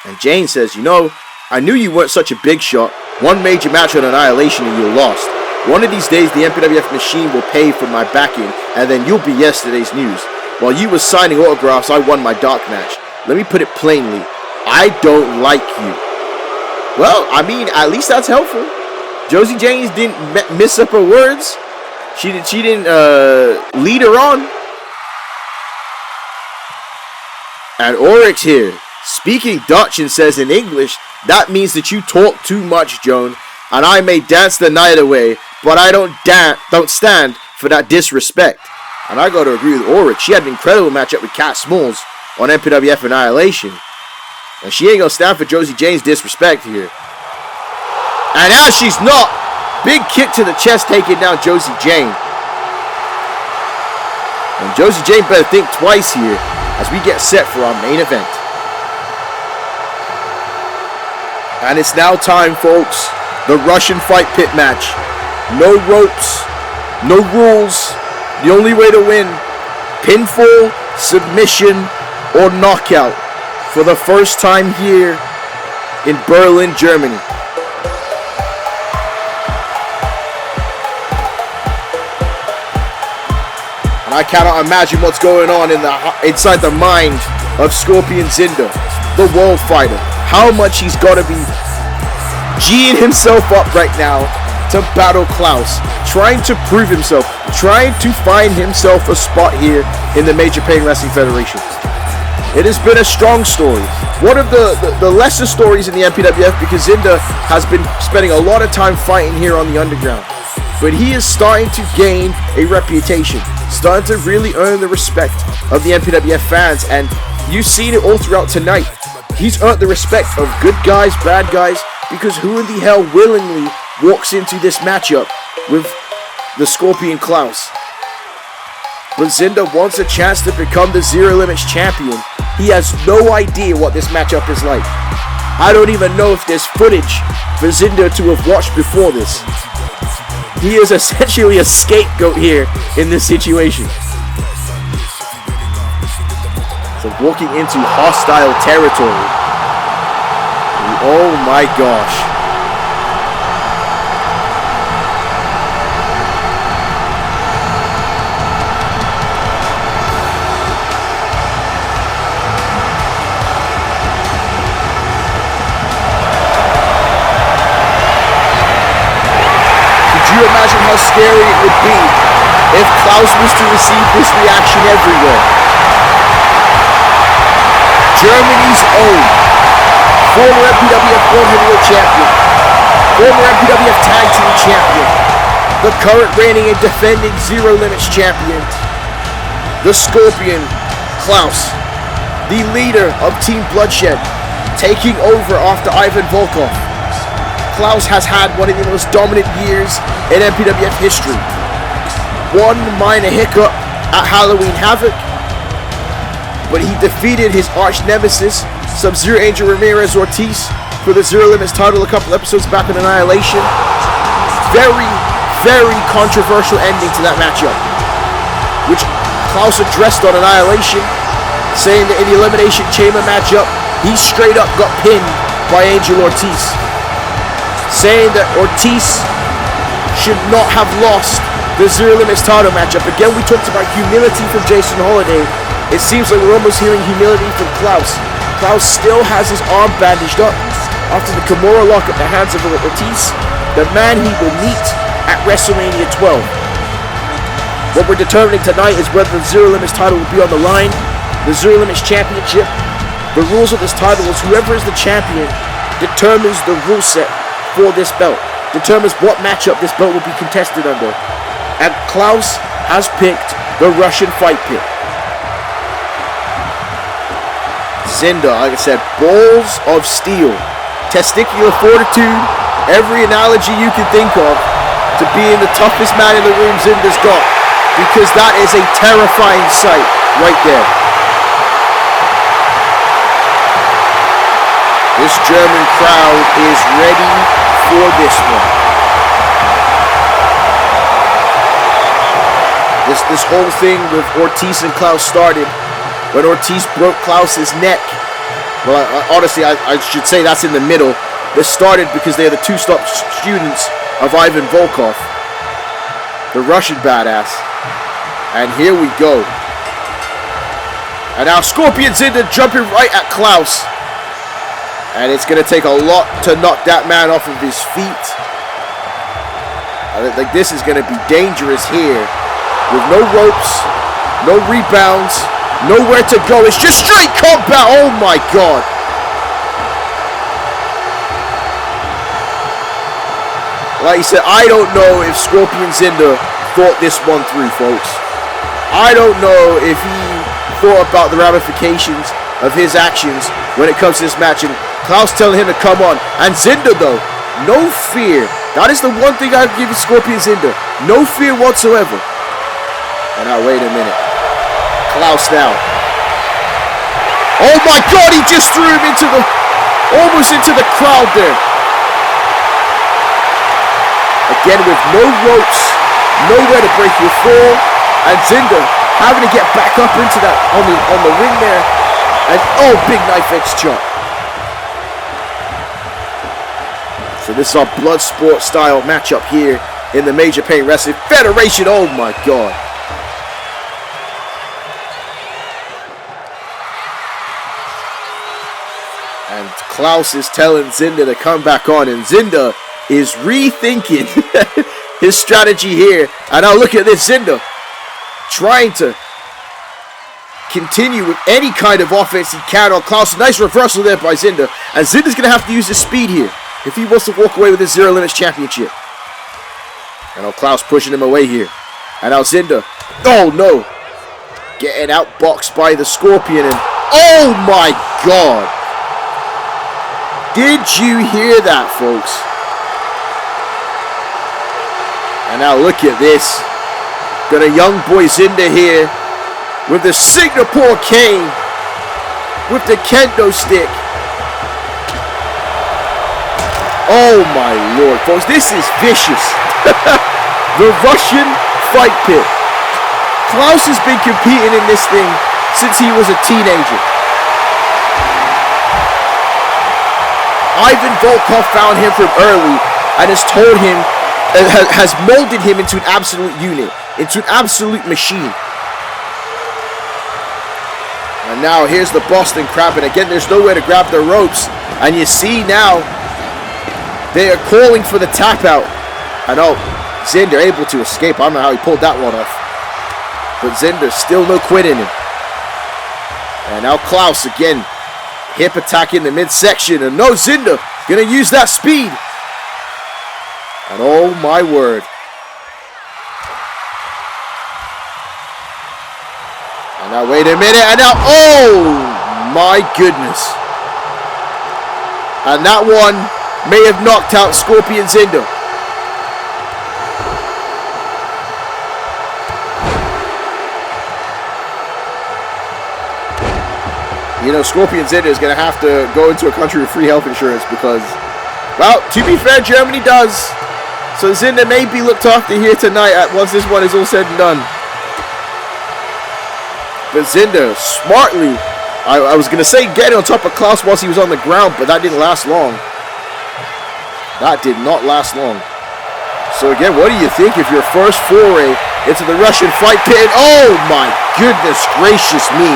And Jane says, you know, I knew you weren't such a big shot. One major match on Annihilation and you lost. One of these days, the MPWF machine will pay for my backing, and then you'll be yesterday's news. While you were signing autographs, I won my dark match. Let me put it plainly. I don't like you. Well, I mean, at least that's helpful. Josie Jane didn't miss up her words. She didn't lead her on. And Oryx here, speaking Dutch and says in English, that means that you talk too much, Joan, and I may dance the night away, but I don't stand for that disrespect. And I got to agree with Oryx. She had an incredible matchup with Kat Smalls on MPWF Annihilation. And she ain't going to stand for Josie Jane's disrespect here. And now she's not. Big kick to the chest taking down Josie Jane. And Josie Jane better think twice here as we get set for our main event. And it's now time, folks. The Russian Fight Pit match. No ropes, no rules. The only way to win, pinfall, submission, or knockout for the first time here in Berlin, Germany. And I cannot imagine what's going on inside the mind of Scorpion Zynda, the world fighter. How much he's got to be G'ing himself up right now to battle Klaus, trying to prove himself, trying to find himself a spot here in the Major Pain Wrestling Federation. It has been a strong story. One of the lesser stories in the MPWF, because Zynda has been spending a lot of time fighting here on the Underground. But he is starting to gain a reputation, starting to really earn the respect of the MPWF fans, and you've seen it all throughout tonight. He's earned the respect of good guys, bad guys, because who in the hell willingly walks into this matchup with the Scorpion Klaus? But Zynda wants a chance to become the Zero Limits Champion. He has no idea what this matchup is like. I don't even know if there's footage for Zynda to have watched before this. He is essentially a scapegoat here in this situation. So walking into hostile territory. Oh my gosh. Could you imagine how scary it would be if Klaus was to receive this reaction everywhere? Germany's own former MPWF World Heavyweight Champion, former MPWF Tag Team Champion, the current reigning and defending Zero Limits Champion, the Scorpion Klaus, the leader of Team Bloodshed, taking over after Ivan Volkov. Klaus has had one of the most dominant years in MPWF history. One minor hiccup at Halloween Havoc, but he defeated his arch nemesis, Sub-Zero Angel Ramirez Ortiz, for the Zero Limits title a couple episodes back in Annihilation. Very, very controversial ending to that matchup, which Klaus addressed on Annihilation, saying that in the Elimination Chamber matchup, he straight up got pinned by Angel Ortiz. saying that Ortiz should not have lost the Zero Limits title matchup. Again, we talked about humility from Jason Holiday. It seems like we're almost hearing humility from Klaus. Klaus still has his arm bandaged up after the Kimura lock at the hands of Ortiz, the man he will meet at WrestleMania 12. What we're determining tonight is whether the Zero Limits title will be on the line. The Zero Limits Championship. The rules of this title is whoever is the champion determines the rule set for this belt, determines what matchup this belt will be contested under. And Klaus has picked the Russian Fight Pit. Zynda, like I said, balls of steel, testicular fortitude, every analogy you can think of to being the toughest man in the room Zynda's got, because that is a terrifying sight right there. This German crowd is ready for this one. This whole thing with Ortiz and Klaus started when Ortiz broke Klaus's neck. Well, honestly, I should say that's in the middle. This started because they are the two top students of Ivan Volkov, the Russian badass. And here we go. And now Scorpion Zynda jumping right at Klaus. And it's going to take a lot to knock that man off of his feet. Like, this is going to be dangerous here. With no ropes, no rebounds, nowhere to go. It's just straight combat. Oh my God. Like you said, I don't know if Scorpion Zynda thought this one through, folks. I don't know if he thought about the ramifications of his actions when it comes to this match. And Klaus telling him to come on. And Zynda, though, no fear. That is the one thing I give you, Scorpion Zynda. No fear whatsoever. And now, wait a minute. Klaus now. Oh my God, he just threw him into the, almost into the crowd there. Again, with no ropes, nowhere to break your fall. And Zynda having to get back up into that, on the ring there. And, oh, big knife edge chop. So this is our blood sport style matchup here in the Major Pain Wrestling Federation. Oh my God. And Klaus is telling Zynda to come back on, and Zynda is rethinking his strategy here. And now look at this, Zynda trying to continue with any kind of offense he can on Klaus. Nice reversal there by Zynda. And Zynda's going to have to use his speed here if he wants to walk away with his Zero Limits Championship. And now Klaus pushing him away here. And now Zynda, oh no, getting outboxed by the Scorpion. And oh my God. Did you hear that, folks? And now look at this. Got a young boy Zynda here with the Singapore cane, with the kendo stick. Oh my Lord, folks, this is vicious. The Russian Fight Pit. Klaus has been competing in this thing since he was a teenager. Ivan Volkov found him from early and has told him, has molded him into an absolute unit, into an absolute machine. And now here's the Boston Crab, and again there's nowhere to grab the ropes. And you see now, they are calling for the tap out. And oh, Zynda able to escape. I don't know how he pulled that one off. But Zynda still no quit in him. And now Klaus again. Hip attack in the midsection. And no, Zynda gonna use that speed. And oh my word. And now wait a minute. And now, oh my goodness. And that one may have knocked out Scorpion Zynda. You know, Scorpion Zynda is going to have to go into a country with free health insurance because, well, to be fair, Germany does. So Zynda may be looked after here tonight once this one is all said and done. But Zynda, smartly, I was going to say getting on top of Klaus whilst he was on the ground, but that didn't last long. That did not last long. So again, what do you think of your first foray into the Russian fight pit? Oh my goodness gracious me.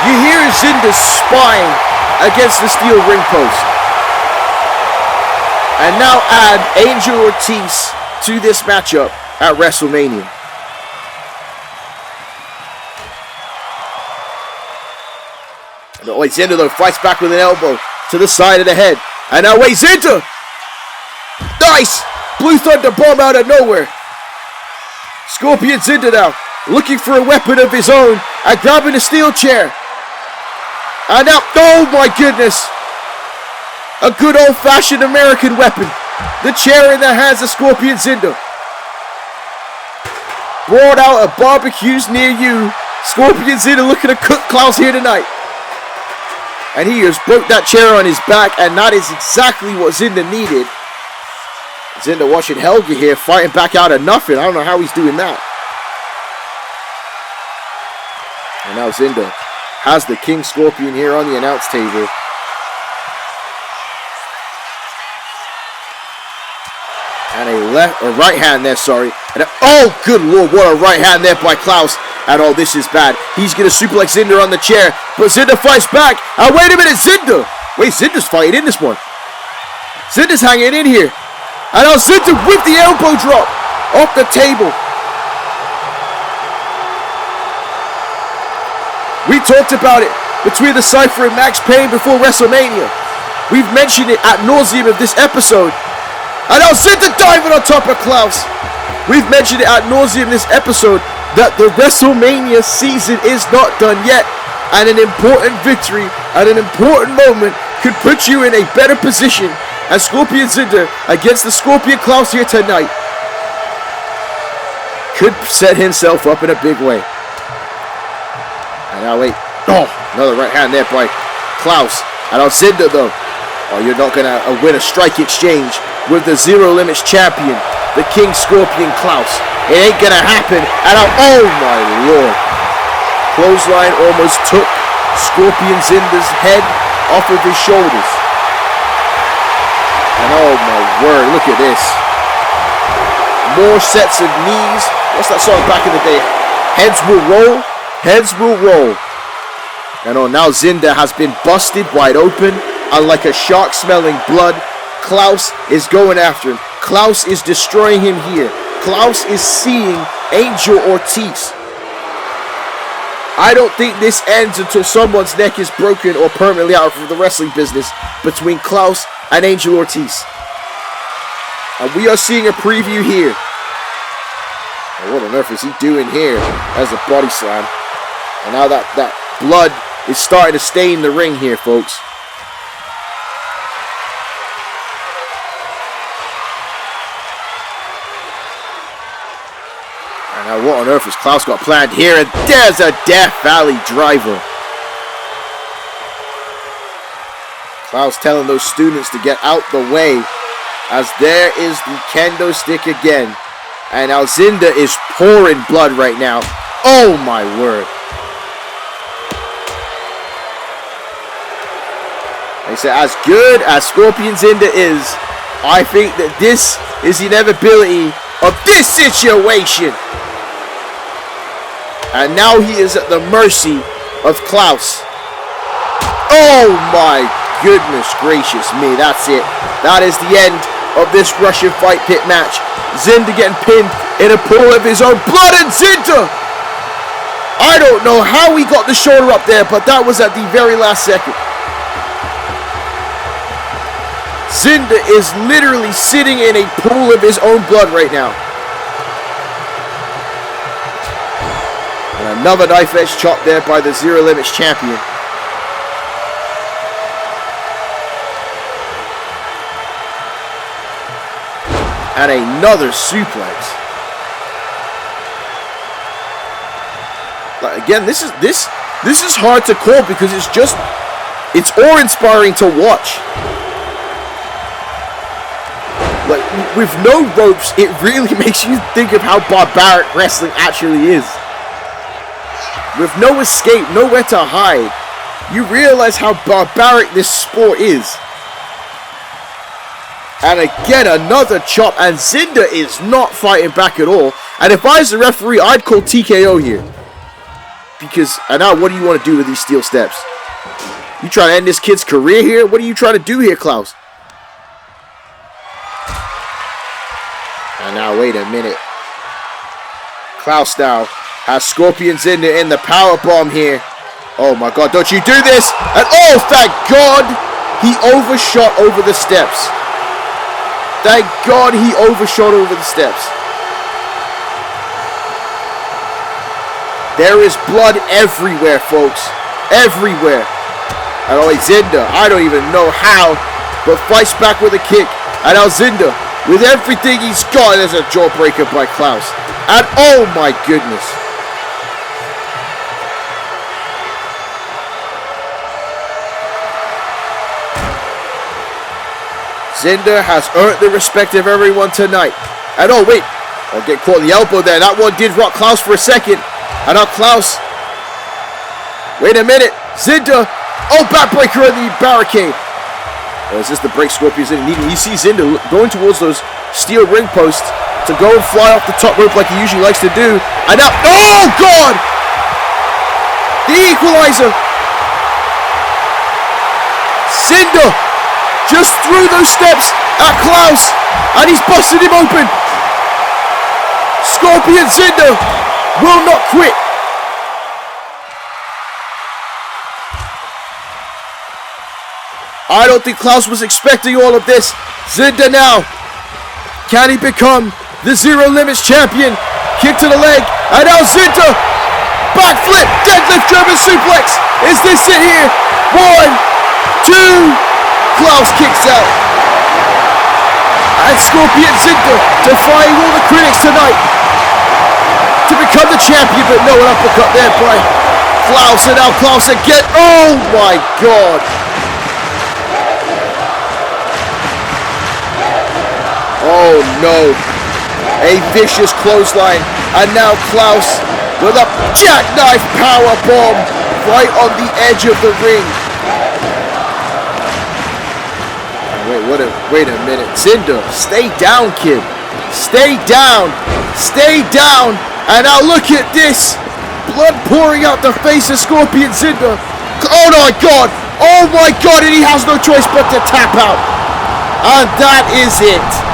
You hear Zynda spying against the steel ring post. And now add Angel Ortiz to this matchup at WrestleMania. No, wait, Zynda though fights back with an elbow to the side of the head. And now wait, Zynda! Nice! Blue Thunder bomb out of nowhere. Scorpion Zynda now looking for a weapon of his own and grabbing a steel chair. And now, oh my goodness! A good old-fashioned American weapon. The chair in the hands of Scorpion Zynda. Brought out at barbecues near you. Scorpion Zynda looking to cook Klaus here tonight. And he has broke that chair on his back, and that is exactly what Zynda needed. Zynda watching Helga here, fighting back out of nothing. I don't know how he's doing that. And now Zynda has the King Scorpion here on the announce table. And a right hand there, sorry. And oh, good lord, what a right hand there by Klaus. And oh, this is bad. He's going to suplex Zynda on the chair. But Zynda fights back. And wait a minute, Zynda. Wait, Zynda's fighting in this one. Zynda's hanging in here. And now Zynda with the elbow drop off the table. We talked about it between the Cypher and Max Payne before WrestleMania. We've mentioned it ad nauseum of this episode. And now Zynda diving on top of Klaus. We've mentioned it ad nauseum this episode that the WrestleMania season is not done yet, and an important victory at an important moment could put you in a better position as Scorpion Zynda against the Scorpion Klaus here tonight. Could set himself up in a big way. And now wait, oh, another right hand there by Klaus. And now Zynda though, oh, you're not gonna win a strike exchange with the Zero Limits champion, the King Scorpion Klaus. It ain't gonna happen. And oh my lord. Clothesline almost took Scorpion Zynda's head off of his shoulders. And oh my word, look at this. More sets of knees. What's that song back in the day? Heads will roll. Heads will roll. And oh, now Zynda has been busted wide open. And like a shark smelling blood, Klaus is going after him. Klaus is destroying him here. Klaus is seeing Angel Ortiz. I don't think this ends until someone's neck is broken or permanently out of the wrestling business between Klaus and Angel Ortiz. And we are seeing a preview here. Oh, what on earth is he doing here? As a body slam. And now that blood is starting to stain the ring here, folks. Now what on earth has Klaus got planned here? And there's a Death Valley driver. Klaus telling those students to get out the way as there is the kendo stick again. And now Zynda is pouring blood right now. Oh my word. They say as good as Scorpion Zynda is, I think that this is the inevitability of this situation. And now he is at the mercy of Klaus. Oh my goodness gracious me. That's it. That is the end of this Russian fight pit match. Zynda getting pinned in a pool of his own blood. And Zynda, I don't know how he got the shoulder up there, but that was at the very last second. Zynda is literally sitting in a pool of his own blood right now. And another knife edge chop there by the Zero Limits champion. And another suplex. Again, this is hard to call because it's awe-inspiring to watch. Like, with no ropes, it really makes you think of how barbaric wrestling actually is. With no escape, nowhere to hide. You realize how barbaric this sport is. And again, another chop, and Zynda is not fighting back at all. And if I was the referee, I'd call TKO here. Because, and now what do you want to do with these steel steps? You trying to end this kid's career here? What are you trying to do here, Klaus? And now, wait a minute. Klaus now has Scorpion Zynda in the power bomb here. Oh my God, don't you do this! And oh, thank God, he overshot over the steps. Thank God he overshot over the steps. There is blood everywhere, folks. Everywhere. And oh, Zynda, I don't even know how, but fights back with a kick. And now Zynda, with everything he's got, there's a jawbreaker by Klaus. And oh my goodness. Zynda has earned the respect of everyone tonight. And oh wait, I'll get caught in the elbow there. That one did rock Klaus for a second. And now Klaus. Wait a minute. Zynda. Oh, backbreaker on the barricade. Oh, is this the break Scorpion Zynda needing? You see Zynda going towards those steel ring posts to go and fly off the top rope like he usually likes to do. And now, oh God! The equalizer. Zynda just threw those steps at Klaus, and he's busted him open. Scorpion Zynda will not quit. I don't think Klaus was expecting all of this. Zynda now. Can he become the Zero Limits champion? Kick to the leg. And now Zynda. Backflip. Deadlift German suplex. Is this it here? 1, 2. Klaus kicks out. And Scorpion Zynda defying all the critics tonight to become the champion. But no, an uppercut there by Klaus. And now Klaus again. Oh my God. Oh no, a vicious clothesline, and now Klaus with a jackknife power bomb right on the edge of the ring. Wait a minute, Zynda, stay down, kid, stay down, and now look at this, blood pouring out the face of Scorpion Zynda. Oh my God, and he has no choice but to tap out, and that is it.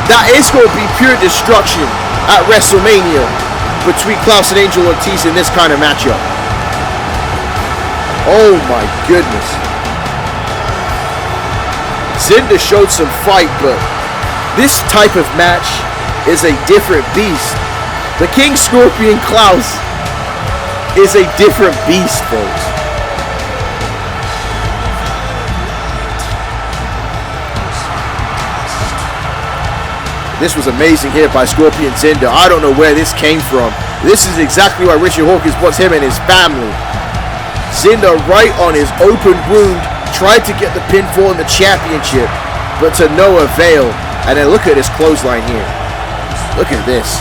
That is going to be pure destruction at WrestleMania between Klaus and Angel Ortiz in this kind of matchup. Oh my goodness. Zynda showed some fight, but this type of match is a different beast. The King Scorpion Klaus is a different beast, folks. This was amazing here by Scorpion Zynda. I don't know where this came from. This is exactly why Richard Hawkins wants him and his family. Zynda right on his open wound, tried to get the pinfall in the championship, but to no avail. And then look at this clothesline here. Look at this.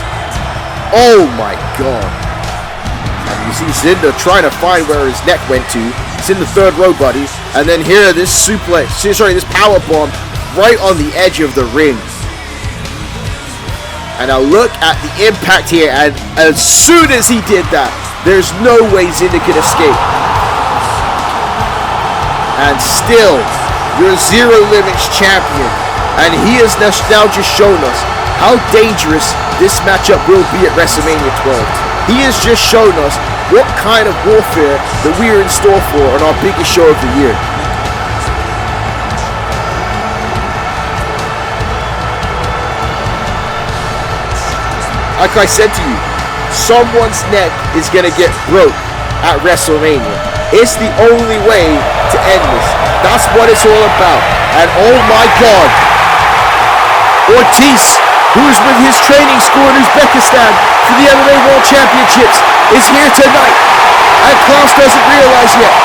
Oh my God. And you see Zynda trying to find where his neck went to. It's in the third row, buddy. And then here, this suplex, this power bomb right on the edge of the ring. And now look at the impact here, and as soon as he did that, there's no way Zynda can escape. And still, your Zero Limits champion. And he has now just shown us how dangerous this matchup will be at WrestleMania 12. He has just shown us what kind of warfare that we are in store for on our biggest show of the year. Like I said to you, someone's neck is going to get broke at WrestleMania. It's the only way to end this. That's what it's all about. And oh my God, Ortiz, who is with his training school in Uzbekistan for the MMA World Championships, is here tonight. And Klaus doesn't realize yet.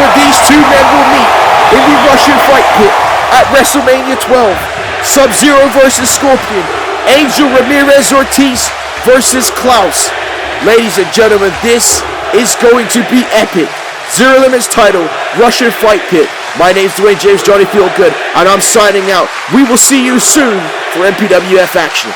But these two men will meet in the Russian fight pit at WrestleMania 12. Sub-Zero versus Scorpion. Angel Ramirez Ortiz versus Klaus. Ladies and gentlemen, this is going to be epic. Zero Limits title, Russian Fight Pit. My name's Dwayne James, Johnny Feelgood, and I'm signing out. We will see you soon for MPWF action.